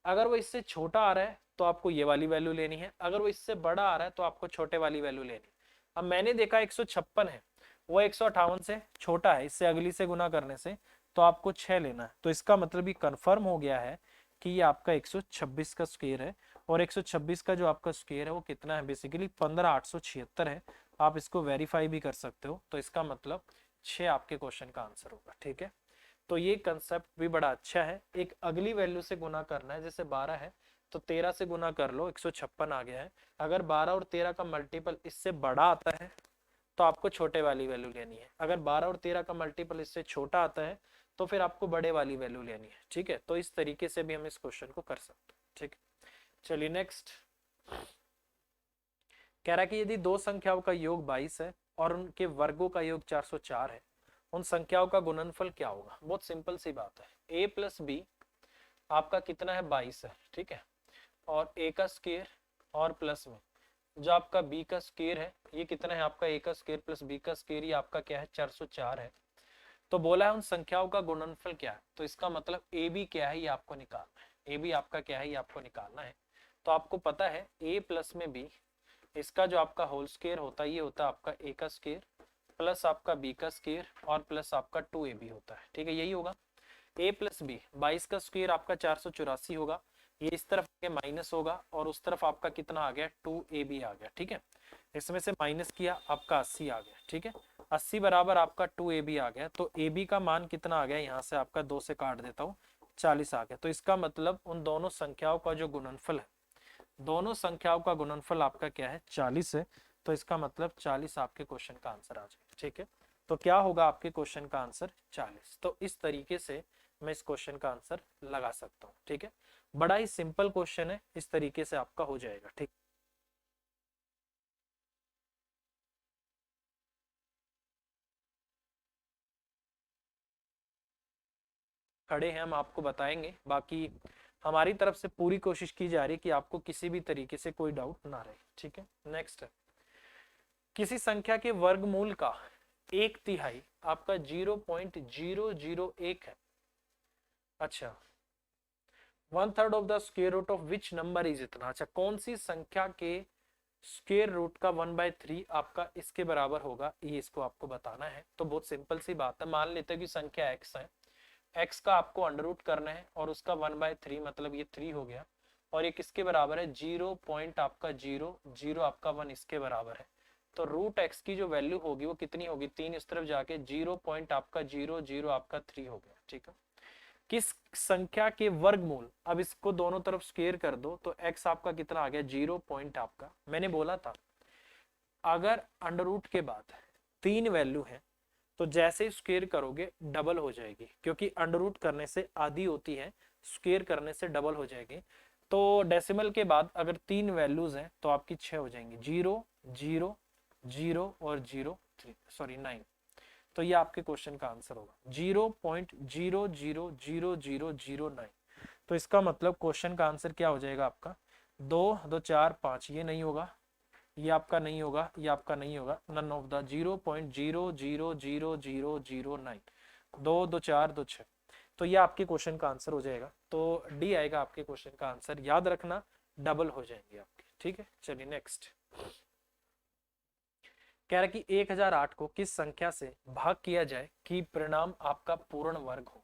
S1: अगर वो इससे छोटा आ रहा है तो आपको ये वाली वैल्यू लेनी है, अगर वो इससे बड़ा आ रहा है तो आपको छोटे वाली वैल्यू लेनी है। अब मैंने देखा 156 है, वो 158 से छोटा है, इससे अगली से गुना करने से, तो आपको 6 लेना है। तो इसका मतलब ये कंफर्म हो गया है कि ये आपका 126 का स्क्वायर है, और 126 का जो आपका स्क्वायर है वो कितना है, बेसिकली 15,876 है। आप इसको वेरीफाई भी कर सकते हो, तो इसका मतलब 6 आपके क्वेश्चन का आंसर होगा। ठीक है, तो ये कंसेप्ट भी बड़ा अच्छा है। एक अगली वैल्यू से गुना करना है, जैसे 12 है तो 13 से गुना कर लो, 156 आ गया है। अगर 12 और 13 का मल्टीपल इससे बड़ा आता है तो आपको छोटे वाली वैल्यू लेनी है, अगर 12 और 13 का मल्टीपल इससे छोटा आता है तो फिर आपको बड़े वाली वैल्यू लेनी है। ठीक है, तो इस तरीके से भी हम इस क्वेश्चन को कर सकते हैं। ठीक है, चलिए नेक्स्ट। कह रहा है कि यदि दो संख्याओं का योग 22 है और उनके वर्गों का योग 404 है, उन संख्याओं का गुणनफल क्या होगा। बहुत सिंपल सी बात है, a प्लस बी आपका कितना है 22 है। ठीक है, और a का स्क्वायर और प्लस में जो आपका b का स्क्वायर है ये कितना है आपका, a का स्क्वायर प्लस b का स्क्वायर, ये आपका क्या है 404 है। तो बोला है उन संख्याओं का गुणनफल क्या है, तो इसका मतलब ए बी क्या है ये आपको निकालना है। ए बी आपका क्या है ये आपको निकालना है। तो आपको पता है a प्लस में b, इसका जो आपका होल स्क्वायर होता है ये होता है आपका a का स्क्वायर प्लस आपका b का स्क्वायर और प्लस आपका 2ab होता है। ठीक है, यही होगा a प्लस बी। 22 का स्क्वायर आपका 484 होगा, ये इस तरफ माइनस होगा और उस तरफ आपका कितना आ गया 2ab आ गया। ठीक है, इसमें से माइनस किया आपका 80 आ गया। ठीक है, 80 बराबर आपका 2ab आ गया। तो ab का मान कितना आ गया, यहाँ से आपका 2 से काट देता हूँ, 40 आ गया। तो इसका मतलब उन दोनों संख्याओं का जो गुणनफल है, दोनों संख्याओं का गुणनफल आपका क्या है 40 है। तो इसका मतलब 40 आपके क्वेश्चन का आंसर आ जाएगा। ठीक है, तो क्या होगा आपके क्वेश्चन का आंसर 40। तो इस तरीके से मैं इस क्वेश्चन का आंसर लगा सकता हूँ। ठीक है, बड़ा ही सिंपल क्वेश्चन है, इस तरीके से आपका हो जाएगा। ठीक, खड़े हैं हम आपको बताएंगे, बाकी हमारी तरफ से पूरी कोशिश की जा रही है कि आपको किसी भी तरीके से कोई डाउट ना रहे। ठीक है, नेक्स्ट है, किसी संख्या के वर्गमूल का 1/3 आपका 0.001 है। अच्छा, 1/3 of the square root of which number is इतना। अच्छा, कौन सी संख्या के स्क्वायर रूट का 1/3 आपका इसके बराबर होगा, ये इसको आपको बताना है। तो बहुत सिंपल सी बात है, मान लेते हैं कि संख्या x है, x का आपको अंडर रूट करना है और उसका 1/3 मतलब ये 3 हो गया, और ये किसके बराबर है 0 पॉइंट आपका 0 0 आपका 1 इसके बराबर है। तो रूट x की जो वैल्यू होगी वो कितनी होगी, 3 इस तरफ जाके 0 पॉइंट आपका 0 0 आपका 3 हो गया। ठीक है, किस संख्या के वर्गमूल, अब इसको दोनों तरफ स्क्वायर कर दो तो x आपका कितना आ गया, 0 पॉइंट आपका, मैंने बोला था अगर अंडर रूट के बाद 3 वैल्यू है तो जैसे ही स्क्वायर करोगे डबल हो जाएगी, क्योंकि अंडर रूट करने से आधी होती है, स्क्वायर करने से डबल हो जाएगी। तो डेसिमल के बाद अगर 3 वैल्यूज हैं तो आपकी 6 हो जाएंगी, 0 0 0 और 0 सॉरी 9। तो ये आपके क्वेश्चन का आंसर होगा 0.000009। तो इसका मतलब क्वेश्चन का आंसर क्या हो जाएगा आपका, 2 2 4 5, ये नहीं होगा, ये आपका नहीं होगा, ये आपका नहीं होगा, नन ऑफ द 0.000009, 2 2 4 2 6। तो ये आपके क्वेश्चन का आंसर हो जाएगा, तो डी आएगा आपके क्वेश्चन का आंसर, याद रखना डबल हो जाएंगे आपके, ठीक है। चलिए नेक्स्ट, कह रहा है कि 1008 को किस संख्या से भाग किया जाए कि परिणाम आपका पूर्ण वर्ग हो।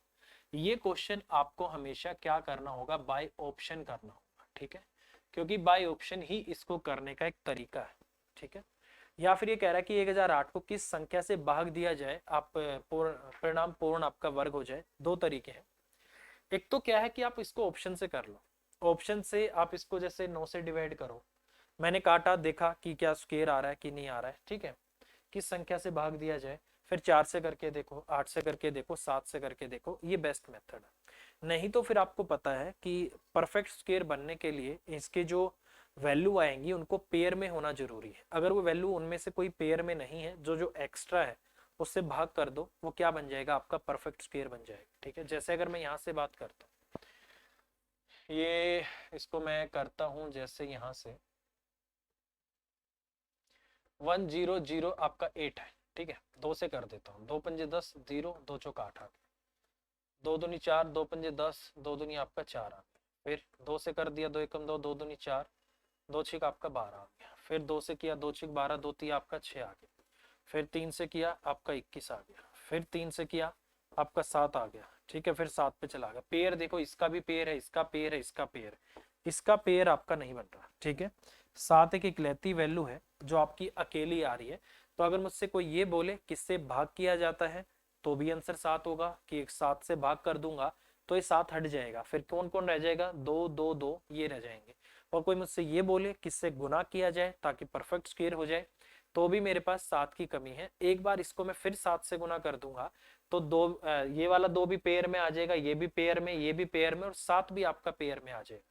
S1: ये क्वेश्चन आपको हमेशा क्या करना होगा, बाय ऑप्शन करना होगा, ठीक है, क्योंकि बाय ऑप्शन ही इसको करने का एक तरीका है, ठीक है। या फिर ये कह रहा है कि 1008 को किस संख्या से भाग दिया जाए आप परिणाम पूर्ण आपका वर्ग हो जाए। दो तरीके हैं, एक तो क्या है कि आप इसको ऑप्शन से कर लो, ऑप्शन से आप इसको जैसे 9 से डिवाइड करो, मैंने काटा देखा कि क्या स्क्वायर आ रहा है कि नहीं आ रहा है, ठीक है, किस संख्या से भाग दिया जाए, फिर 4 से करके देखो, 8 से करके देखो, 7 से करके देखो, ये बेस्ट मेथड है। नहीं तो फिर आपको पता है कि परफेक्ट स्क्वायर बनने के लिए इसके जो वैल्यू आएंगी उनको पेयर में होना जरूरी है, अगर वो वैल्यू उनमें से कोई पेयर में नहीं है, जो जो एक्स्ट्रा है उससे भाग कर दो, वो क्या बन जाएगा, आपका परफेक्ट स्क्वायर बन जाएगा, ठीक है। जैसे अगर मैं यहाँ से बात करता हूँ, ये इसको मैं करता हूँ जैसे यहाँ से 100 आपका 8 है, ठीक है, 2 से कर देता हूँ, 2 पंजे 10, 0 2 चौका 8 आ गया, 2 दूनी 4, 2 पंजे 10, 2 दूनी आपका 4 आ गया, फिर 2 से कर दिया, 2 एकम 2, 2 दूनी 4, 2 छिक आपका 12 आ गया, फिर 2 से किया, 2 छिक 12, 2 3 आपका 6 आ गया, फिर 3 से किया आपका 21 आ गया, फिर 3 से किया आपका 7 आ गया, ठीक है, फिर 7 पे चला गया। पेयर देखो, इसका भी पेयर है, इसका पेयर है, इसका पेयर, इसका पेयर आपका नहीं बन रहा, ठीक है। 7 एक इकलौती वैल्यू है जो आपकी अकेली आ रही है, तो अगर मुझसे कोई ये बोले किससे भाग किया जाता है तो भी आंसर 7 होगा, कि 7 से भाग कर दूंगा तो ये 7 हट जाएगा, फिर कौन कौन रह जाएगा, 2 2 2 ये रह जाएंगे। और कोई मुझसे ये बोले किससे गुना किया जाए ताकि परफेक्ट स्क्वायर हो जाए, तो भी मेरे पास 7 की कमी है, एक बार इसको मैं फिर 7 से गुना कर दूंगा तो ये वाला 2 भी पेयर में आ जाएगा, ये भी पेयर में, ये भी पेयर में, और 7 भी आपका पेयर में आ जाएगा।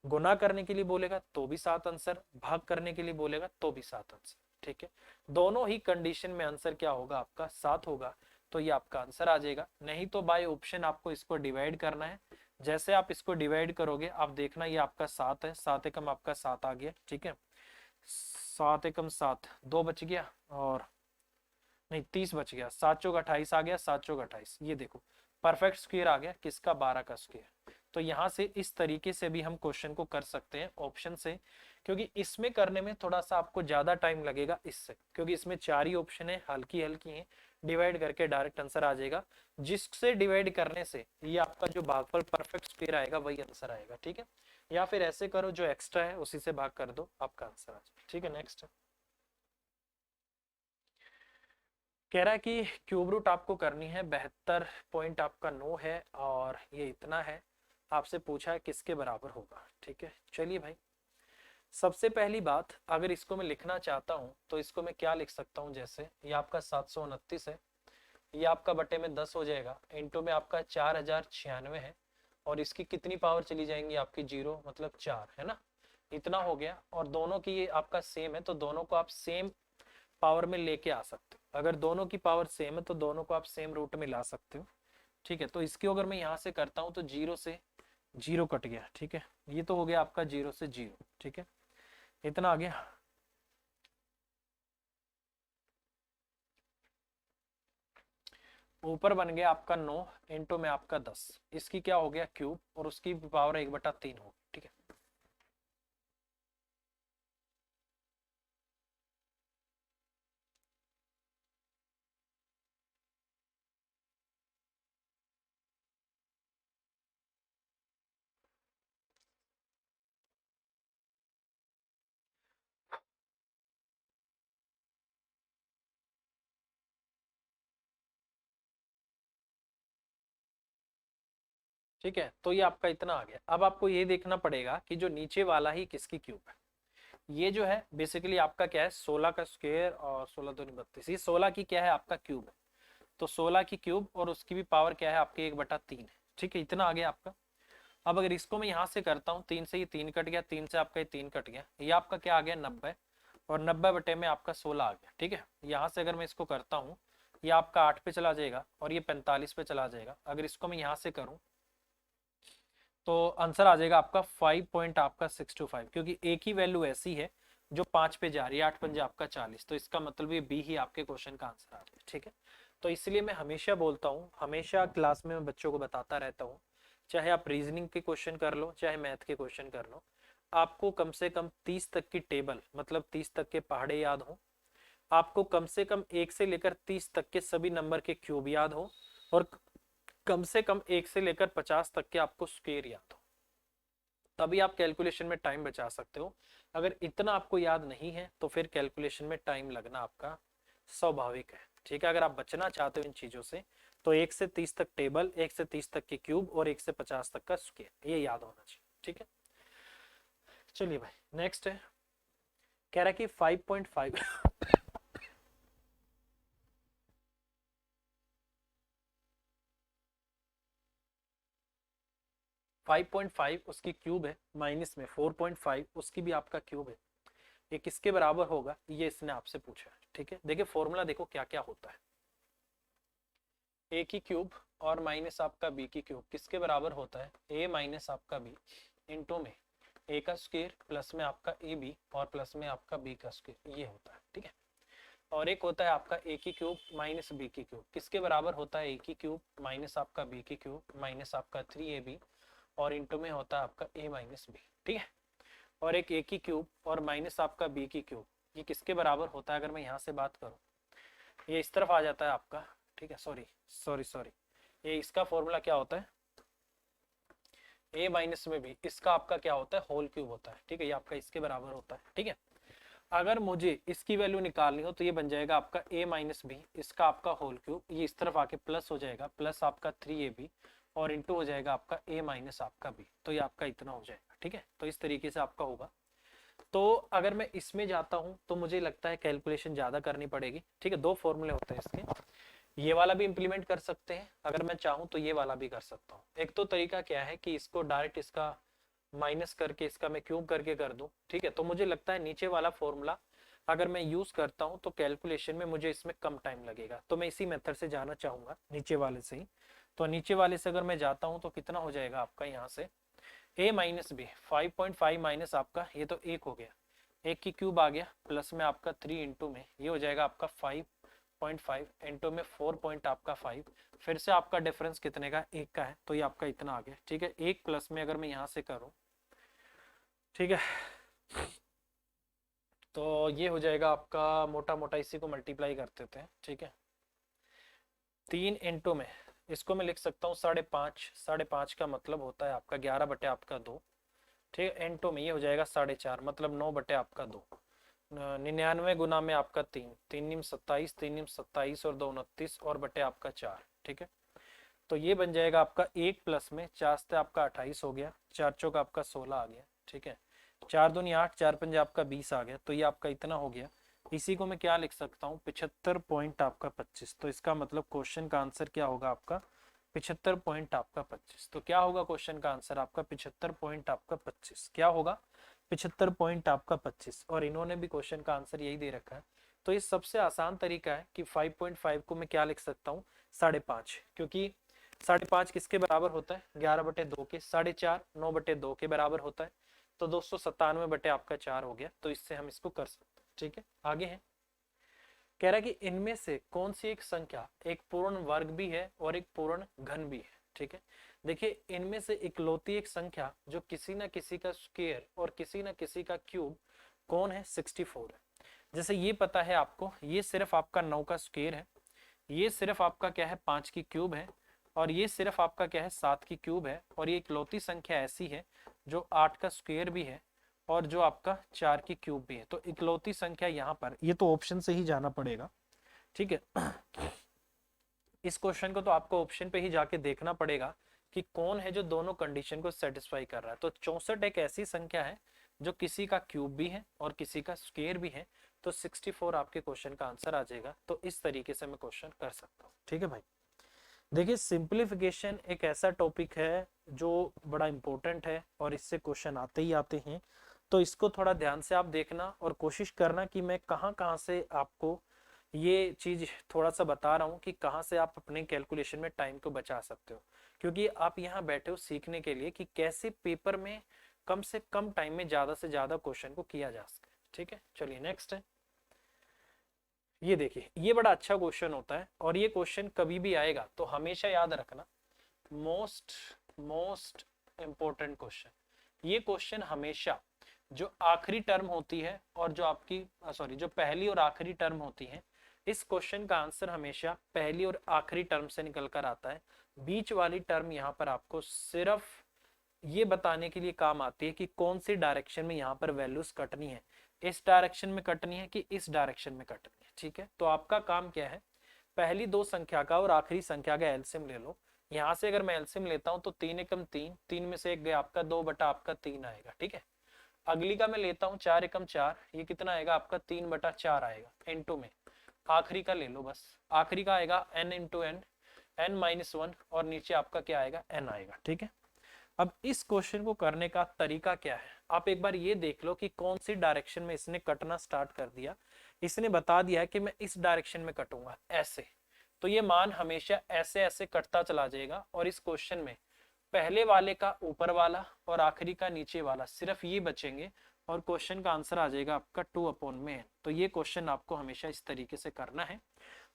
S1: गुना करने के लिए बोलेगा तो भी 7 आंसर, भाग करने के लिए बोलेगा तो भी 7 आंसर, ठीक है। दोनों ही कंडीशन में आंसर क्या होगा, आपका 7 होगा, तो ये आपका आंसर आ जाएगा। नहीं तो बाय ऑप्शन आपको इसको डिवाइड करना है, जैसे आप इसको डिवाइड करोगे आप देखना ये आपका 7 है, 7 एकम आपका 7 आ गया, ठीक है, 7 एकम 7, 2 बच गया, और नहीं 30 बच गया, 7 चौक 28 आ गया, 7 चौक 28, ये देखो परफेक्ट स्क्वायर आ गया, किसका, 12 का स्क्वायर। तो यहाँ से इस तरीके से भी हम क्वेश्चन को कर सकते हैं ऑप्शन से, क्योंकि इसमें करने में थोड़ा सा आपको ज्यादा टाइम लगेगा इससे, क्योंकि इसमें 4 ही ऑप्शन है, हल्की हल्की है, डिवाइड करके डायरेक्ट आंसर आ जाएगा, जिससे डिवाइड करने से ये आपका जो भागफल परफेक्ट स्क्वायर आएगा वही आंसर आएगा, ठीक है। या फिर ऐसे करो, जो एक्स्ट्रा है उसी से भाग कर दो, आपका आंसर आ जाएगा, ठीक है। नेक्स्ट कह रहा है कि क्यूब रूट आपको करनी है, 72 पॉइंट आपका 9 है, और ये इतना है, आपसे पूछा है किसके बराबर होगा, ठीक है। चलिए भाई, सबसे पहली बात, अगर इसको मैं लिखना चाहता हूं तो इसको मैं क्या लिख सकता हूं, जैसे ये आपका 729 है, ये आपका बटे में 10 हो जाएगा, इंटू में आपका 4096 है, और इसकी कितनी पावर चली जाएंगी, आपकी 0 मतलब 4 है ना, इतना हो गया। और दोनों की ये आपका सेम है तो दोनों को आप सेम पावर में लेके आ सकते हो, अगर दोनों की पावर सेम है तो दोनों को आप सेम रूट में ला सकते हो, ठीक है। तो इसकी अगर मैं यहाँ से करता हूँ तो 0 से 0 कट गया, ठीक है, ये तो हो गया आपका 0 से 0, ठीक है, इतना आ गया। ऊपर बन गया आपका 9 इंटू में आपका 10, इसकी क्या हो गया क्यूब, और उसकी पावर 1/3 हो, ठीक है। ठीक है, तो ये आपका इतना आ गया। अब आपको ये देखना पड़ेगा कि जो नीचे वाला ही किसकी क्यूब है। ये जो है बेसिकली आपका क्या है, 16 का स्क्वायर और 16 दूनी 32, ये 16 की क्या है आपका क्यूब है। तो 16 की क्यूब और उसकी भी पावर क्या है आपके 1/3 है। ठीक है, इतना आ गया आपका। अब अगर इसको मैं यहाँ से करता हूँ, 3 से ये 3 कट गया, 3 से आपका ये 3 कट गया, ये आपका क्या आ गया 90, और 90 बटे में आपका 16 आ गया। ठीक है, यहाँ से अगर मैं इसको करता हूँ, ये आपका 8 पे चला जाएगा और ये 45 पे चला जाएगा। अगर इसको मैं यहाँ से करूँ तो आंसर आ जाएगा आपका 5 पॉइंट आपका 625, क्योंकि एक ही वैल्यू ऐसी है जो 5 पे जा रही है, 8 पंजे आपका 40, तो इसका मतलब ये बी ही आपके क्वेश्चन का आंसर आ रहा है। ठीक है, तो इसलिए मैं हमेशा बोलता हूँ, हमेशा क्लास में मैं बच्चों को बताता रहता हूँ, चाहे आप रीजनिंग के क्वेश्चन कर लो चाहे मैथ के क्वेश्चन कर लो, आपको कम से कम 30 तक की टेबल मतलब 30 तक के पहाड़े याद हो, आपको कम से कम 1 से लेकर 30 तक के सभी नंबर के क्यूब याद हो, और कम से कम 1 से लेकर 50 तक के आपको स्क्वायर याद हो, तभी आप कैलकुलेशन में टाइम बचा सकते हो। अगर इतना आपको याद नहीं है तो फिर कैलकुलेशन में टाइम लगना आपका स्वाभाविक है। ठीक है, अगर आप बचना चाहते हो इन चीजों से तो 1 से 30 तक टेबल, 1 से 30 तक के क्यूब और 1 से 50 तक का स्क्वायर, ये याद होना चाहिए। ठीक है, चलिए भाई नेक्स्ट है, कह रहा है कि 5.5 5.5 उसकी क्यूब है, माइनस में 4.5 उसकी भी आपका क्यूब है, ये किसके बराबर होगा, ये इसने आपसे पूछा है। ठीक है, देखिए फॉर्मूला देखो क्या क्या होता है, ए की क्यूब और माइनस आपका बी की क्यूब किसके बराबर होता है, ए माइनस आपका बी इंटू में ए का स्क्वायर प्लस में आपका ए बी और प्लस में आपका बी का स्क्वायर, ये होता है। ठीक है, और एक होता है आपका ए की क्यूब माइनस बी की क्यूब किसके बराबर होता है, ए की क्यूब माइनस आपका बी की क्यूब माइनस आपका 3ab और इंटू में होता है आपका ए माइनस बी। ठीक है, और एक ए की क्यूब और माइनस आपका बी की क्यूब, ये किसके बराबर होता है, अगर मैं यहाँ से बात करूँ ये इस तरफ आ जाता है आपका। ठीक है, सॉरी सॉरी सॉरी, ये इसका फॉर्मूला क्या होता है, ए माइनस में भी इसका आपका क्या होता है होल क्यूब होता है। ठीक है, ये आपका इसके बराबर होता है। ठीक है, अगर मुझे इसकी वैल्यू निकालनी हो तो ये बन जाएगा आपका a माइनस बी, इसका आपका होल क्यूब, ये इस तरफ आके प्लस हो जाएगा, प्लस आपका 3ab और इंटू हो जाएगा आपका a माइनस आपका b, तो ये आपका इतना हो जाएगा। ठीक है, तो इस तरीके से आपका होगा। तो अगर मैं इसमें जाता हूँ तो मुझे लगता है कैलकुलेशन ज्यादा करनी पड़ेगी। ठीक है, दो फॉर्मूले होते हैं इसके, ये वाला भी इंप्लीमेंट कर सकते हैं, अगर मैं चाहूँ तो ये वाला भी कर सकता हूँ। एक तो तरीका क्या है कि इसको डायरेक्ट इसका माइनस करके इसका मैं क्यूब करके कर दूं। ठीक है, तो मुझे लगता है नीचे वाला फॉर्मूला अगर मैं यूज करता हूं तो कैलकुलेशन में मुझे इसमें कम टाइम लगेगा, तो मैं इसी मेथड से जाना चाहूंगा नीचे वाले से ही। तो नीचे वाले से अगर मैं जाता हूं तो कितना हो जाएगा आपका यहाँ से a माइनस बी 5.5 माइनस आपका ये तो एक हो गया, एक की क्यूब आ गया प्लस में आपका 3 इंटू में ये हो जाएगा आपका 5.5 इंटू में 4 पॉइंट आपका 5, फिर से आपका डिफरेंस कितने का, एक का है, तो ये आपका इतना आ गया। ठीक है, एक प्लस में अगर मैं यहाँ से करूँ, ठीक है, तो ये हो जाएगा आपका मोटा मोटा इसी को मल्टीप्लाई कर देते हैं। ठीक है, 3 इंटू में इसको मैं लिख सकता हूँ 5.5, 5.5 का मतलब होता है आपका 11 बटे आपका 2। ठीक है, इंटू में ये हो जाएगा 4.5 मतलब 9 बटे आपका 2, 99 गुना में आपका 3, 3 निम 27, 3 निम 27 और 2 29 और बटे आपका 4। ठीक है, तो ये बन जाएगा आपका एक प्लस में 4 से आपका 28 हो गया, 4 चौक आपका 16 आ गया। ठीक है, 4 दूनी 8, 4 पंजे आपका 20 आ गया, तो ये आपका इतना हो गया। इसी को मैं क्या लिख सकता हूँ 75 पॉइंट आपका 25, तो इसका मतलब क्वेश्चन का आंसर क्या होगा आपका 75 पॉइंट आपका 25। तो क्या होगा क्वेश्चन का आंसर आपका 75 पॉइंट आपका 25, क्या होगा 75 पॉइंट आपका 25, और इन्होंने भी क्वेश्चन का आंसर यही दे रखा है। तो ये सबसे आसान तरीका है कि 5.5 को मैं क्या लिख सकता हूँ 5.5, क्योंकि 5.5 किसके बराबर होता है 11 बटे 2 के, 4.5 9 बटे 2 के बराबर होता है, तो 297 बटे आपका 4 हो गया, तो इससे हम इसको कर सकते हैं। ठीक है, आगे है, कह रहा है कि इनमें से कौन सी एक संख्या एक पूर्ण वर्ग भी है और एक पूर्ण घन भी है। ठीक है, देखिए इनमें से इकलौती एक संख्या जो किसी ना किसी का स्क्वायर और किसी ना किसी का क्यूब कौन है 64 है। जैसे ये पता है आपको, ये सिर्फ आपका 9 का स्क्वायर है, ये सिर्फ आपका क्या है 5 की क्यूब है, और ये सिर्फ आपका क्या है 7 की क्यूब है, और ये इकलौती संख्या ऐसी है जो 8 का स्क्वायर भी है और जो आपका 4 की क्यूब भी है। तो इकलौती संख्या यहाँ पर ये तो ऑप्शन से ही जाना पड़ेगा। ठीक है, इस क्वेश्चन को तो आपको ऑप्शन पे ही जाके देखना पड़ेगा कि कौन है जो दोनों कंडीशन को सेटिस्फाई कर रहा है। तो 64 एक ऐसी संख्या है जो किसी का क्यूब भी है और किसी का स्क्वायर भी है, तो 64 आपके क्वेश्चन का आंसर आ जाएगा। तो इस तरीके से मैं क्वेश्चन कर सकता हूँ। ठीक है भाई, देखिए सिंप्लीफिकेशन एक ऐसा टॉपिक है जो बड़ा इंपॉर्टेंट है और इससे क्वेश्चन आते ही आते हैं। तो इसको थोड़ा ध्यान से आप देखना और कोशिश करना कि मैं कहाँ कहाँ से आपको ये चीज थोड़ा सा बता रहा हूँ कि कहाँ से आप अपने कैलकुलेशन में टाइम को बचा सकते हो, क्योंकि आप यहाँ बैठे हो सीखने के लिए कि कैसे पेपर में कम से कम टाइम में ज्यादा से ज्यादा क्वेश्चन को किया जा सके। ठीक है, चलिए नेक्स्ट है। ये देखिए, ये बड़ा अच्छा क्वेश्चन होता है और ये क्वेश्चन कभी भी आएगा तो हमेशा याद रखना, मोस्ट मोस्ट इंपॉर्टेंट क्वेश्चन। ये क्वेश्चन हमेशा जो आखिरी टर्म होती है और जो आपकी जो पहली और आखिरी टर्म होती है, इस क्वेश्चन का आंसर हमेशा पहली और आखिरी टर्म से निकल कर आता है। बीच वाली टर्म यहाँ पर आपको सिर्फ ये बताने के लिए काम आती है कि कौन सी डायरेक्शन में यहाँ पर वैल्यूज कटनी है, इस डायरेक्शन में कटनी है कि इस डायरेक्शन में कटनी है। ठीक है, तो आपका काम क्या है, पहली दो संख्या का और आखिरी संख्या का एलसीएम ले लो। यहाँ से अगर मैं एलसीएम लेता हूँ तो 3 एकम 3, 3 में से एक गया आपका 2 बटा आपका 3 आएगा। ठीक है, अगली का मैं लेता हूँ 4 एकम 4, ये कितना आएगा आपका 3 बटा 4 आएगा इनटू में। आखिरी का ले लो बस, आखिरी का आएगा n into N, n minus 1 और नीचे आपका क्या आएगा n आएगा। ठीक है, अब इस क्वेश्चन को करने का तरीका क्या है, आप एक बार ये देख लो कि कौन सी डायरेक्शन में इसने कटना स्टार्ट कर दिया। इसने बता दिया है कि मैं इस डायरेक्शन में कटूंगा ऐसे, तो ये मान हमेशा ऐसे ऐसे कटता चला जाएगा और इस क्वेश्चन में पहले वाले का ऊपर वाला और आखिरी का नीचे वाला सिर्फ ये बचेंगे और क्वेश्चन का आंसर आ जाएगा आपका 2/n। तो ये क्वेश्चन आपको हमेशा इस तरीके से करना है।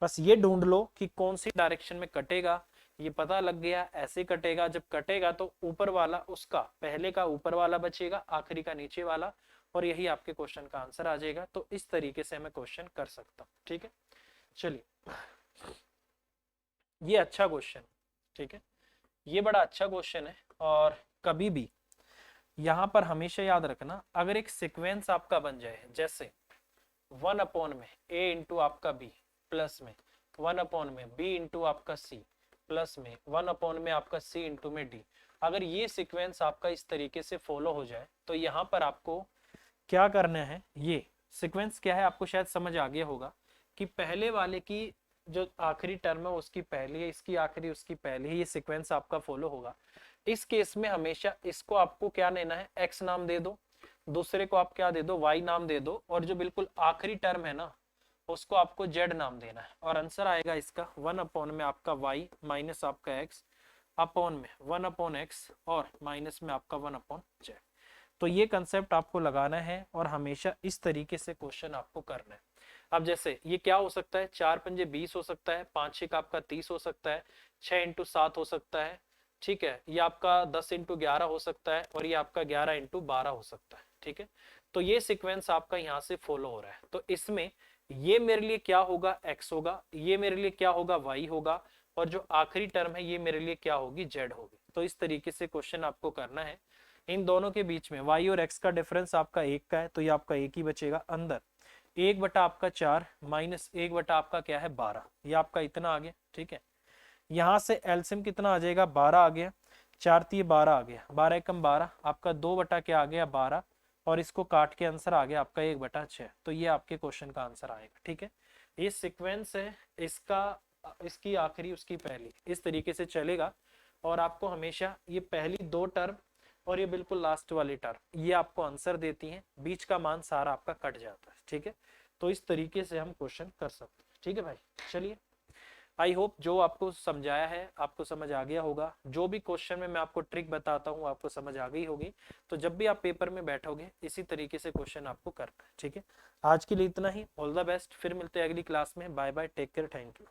S1: बस ये ढूंढ लो कि कौन सी डायरेक्शन में कटेगा, ये पता लग गया ऐसे कटेगा। जब कटेगा तो ऊपर वाला उसका पहले का ऊपर वाला बचेगा, आखिरी का नीचे वाला, और यही आपके क्वेश्चन का आंसर आ जाएगा। तो इस तरीके से मैं क्वेश्चन कर सकता हूँ। ठीक है, चलिए ये अच्छा क्वेश्चन, ठीक है, ये बड़ा अच्छा क्वेश्चन है। और कभी भी यहाँ पर हमेशा याद रखना, अगर एक सीक्वेंस आपका बन जाए जैसे 1/में a इंटू आपका b प्लस में 1/में b इंटू आपका c प्लस में 1/में में आपका c इंटू में d, अगर ये सीक्वेंस आपका इस तरीके से फॉलो हो जाए तो यहाँ पर आपको क्या करना है, ये सीक्वेंस क्या है आपको शायद समझ आ गया होगा कि पहले वाले की जो आखिरी टर्म है उसकी पहली है, इसकी आखिरी उसकी पहली है, ये सीक्वेंस आपका फॉलो होगा। इस केस में हमेशा इसको आपको क्या लेना है, x नाम दे दो, दूसरे को आप क्या दे दो, y नाम दे दो, और जो बिल्कुल आखिरी टर्म है ना उसको आपको z नाम देना है। और आंसर आएगा इसका 1/में में आपका y माइनस आपका x अपॉन में 1/x और माइनस में आपका 1/z। तो ये कंसेप्ट आपको लगाना है और हमेशा इस तरीके से क्वेश्चन आपको करना है। अब जैसे ये क्या हो सकता है, 4 पंजे 20 हो सकता है, 5 6 आपका 30 हो सकता है, 6 इंटू 7 हो सकता है। ठीक है, ये आपका 10 इंटू 11 हो सकता है और ये आपका 11 इंटू 12 हो सकता है। ठीक है, तो ये सीक्वेंस आपका यहाँ से फॉलो हो रहा है। तो इसमें ये मेरे लिए क्या होगा, x होगा, ये मेरे लिए क्या होगा, y होगा, और जो आखिरी टर्म है ये मेरे लिए क्या होगी, z होगी। तो इस तरीके से क्वेश्चन आपको करना है। इन दोनों के बीच में y और x का डिफरेंस आपका 1 का है, तो ये आपका 1 ही बचेगा अंदर। 1 बटा आपका 4 माइनस 1 बटा आपका क्या है 12, ये आपका इतना आ गया। ठीक है, यहाँ से एलसीएम कितना आ जाएगा, 12 आ गया, 4 3 12 आ गया, 12 एकम 12 आपका 2 बटा क्या आ गया 12, और इसको काट के आंसर आ गया आपका 1/6। तो ये आपके क्वेश्चन का आंसर आएगा। ठीक है, ये सीक्वेंस है इसका, इसकी आखिरी उसकी पहली, इस तरीके से चलेगा। और आपको हमेशा ये पहली दो टर्म और ये बिल्कुल लास्ट वाली टर्म ये आपको आंसर देती हैं, बीच का मान सारा आपका कट जाता है। ठीक है, तो इस तरीके से हम क्वेश्चन कर सकते हैं। ठीक है भाई, चलिए आई होप जो आपको समझाया है आपको समझ आ गया होगा। जो भी क्वेश्चन में मैं आपको ट्रिक बताता हूँ आपको समझ आ गई होगी। तो जब भी आप पेपर में बैठोगे इसी तरीके से क्वेश्चन आपको करना है। ठीक है, आज के लिए इतना ही, ऑल द बेस्ट, फिर मिलते हैं अगली क्लास में। Bye bye, take care, thank you.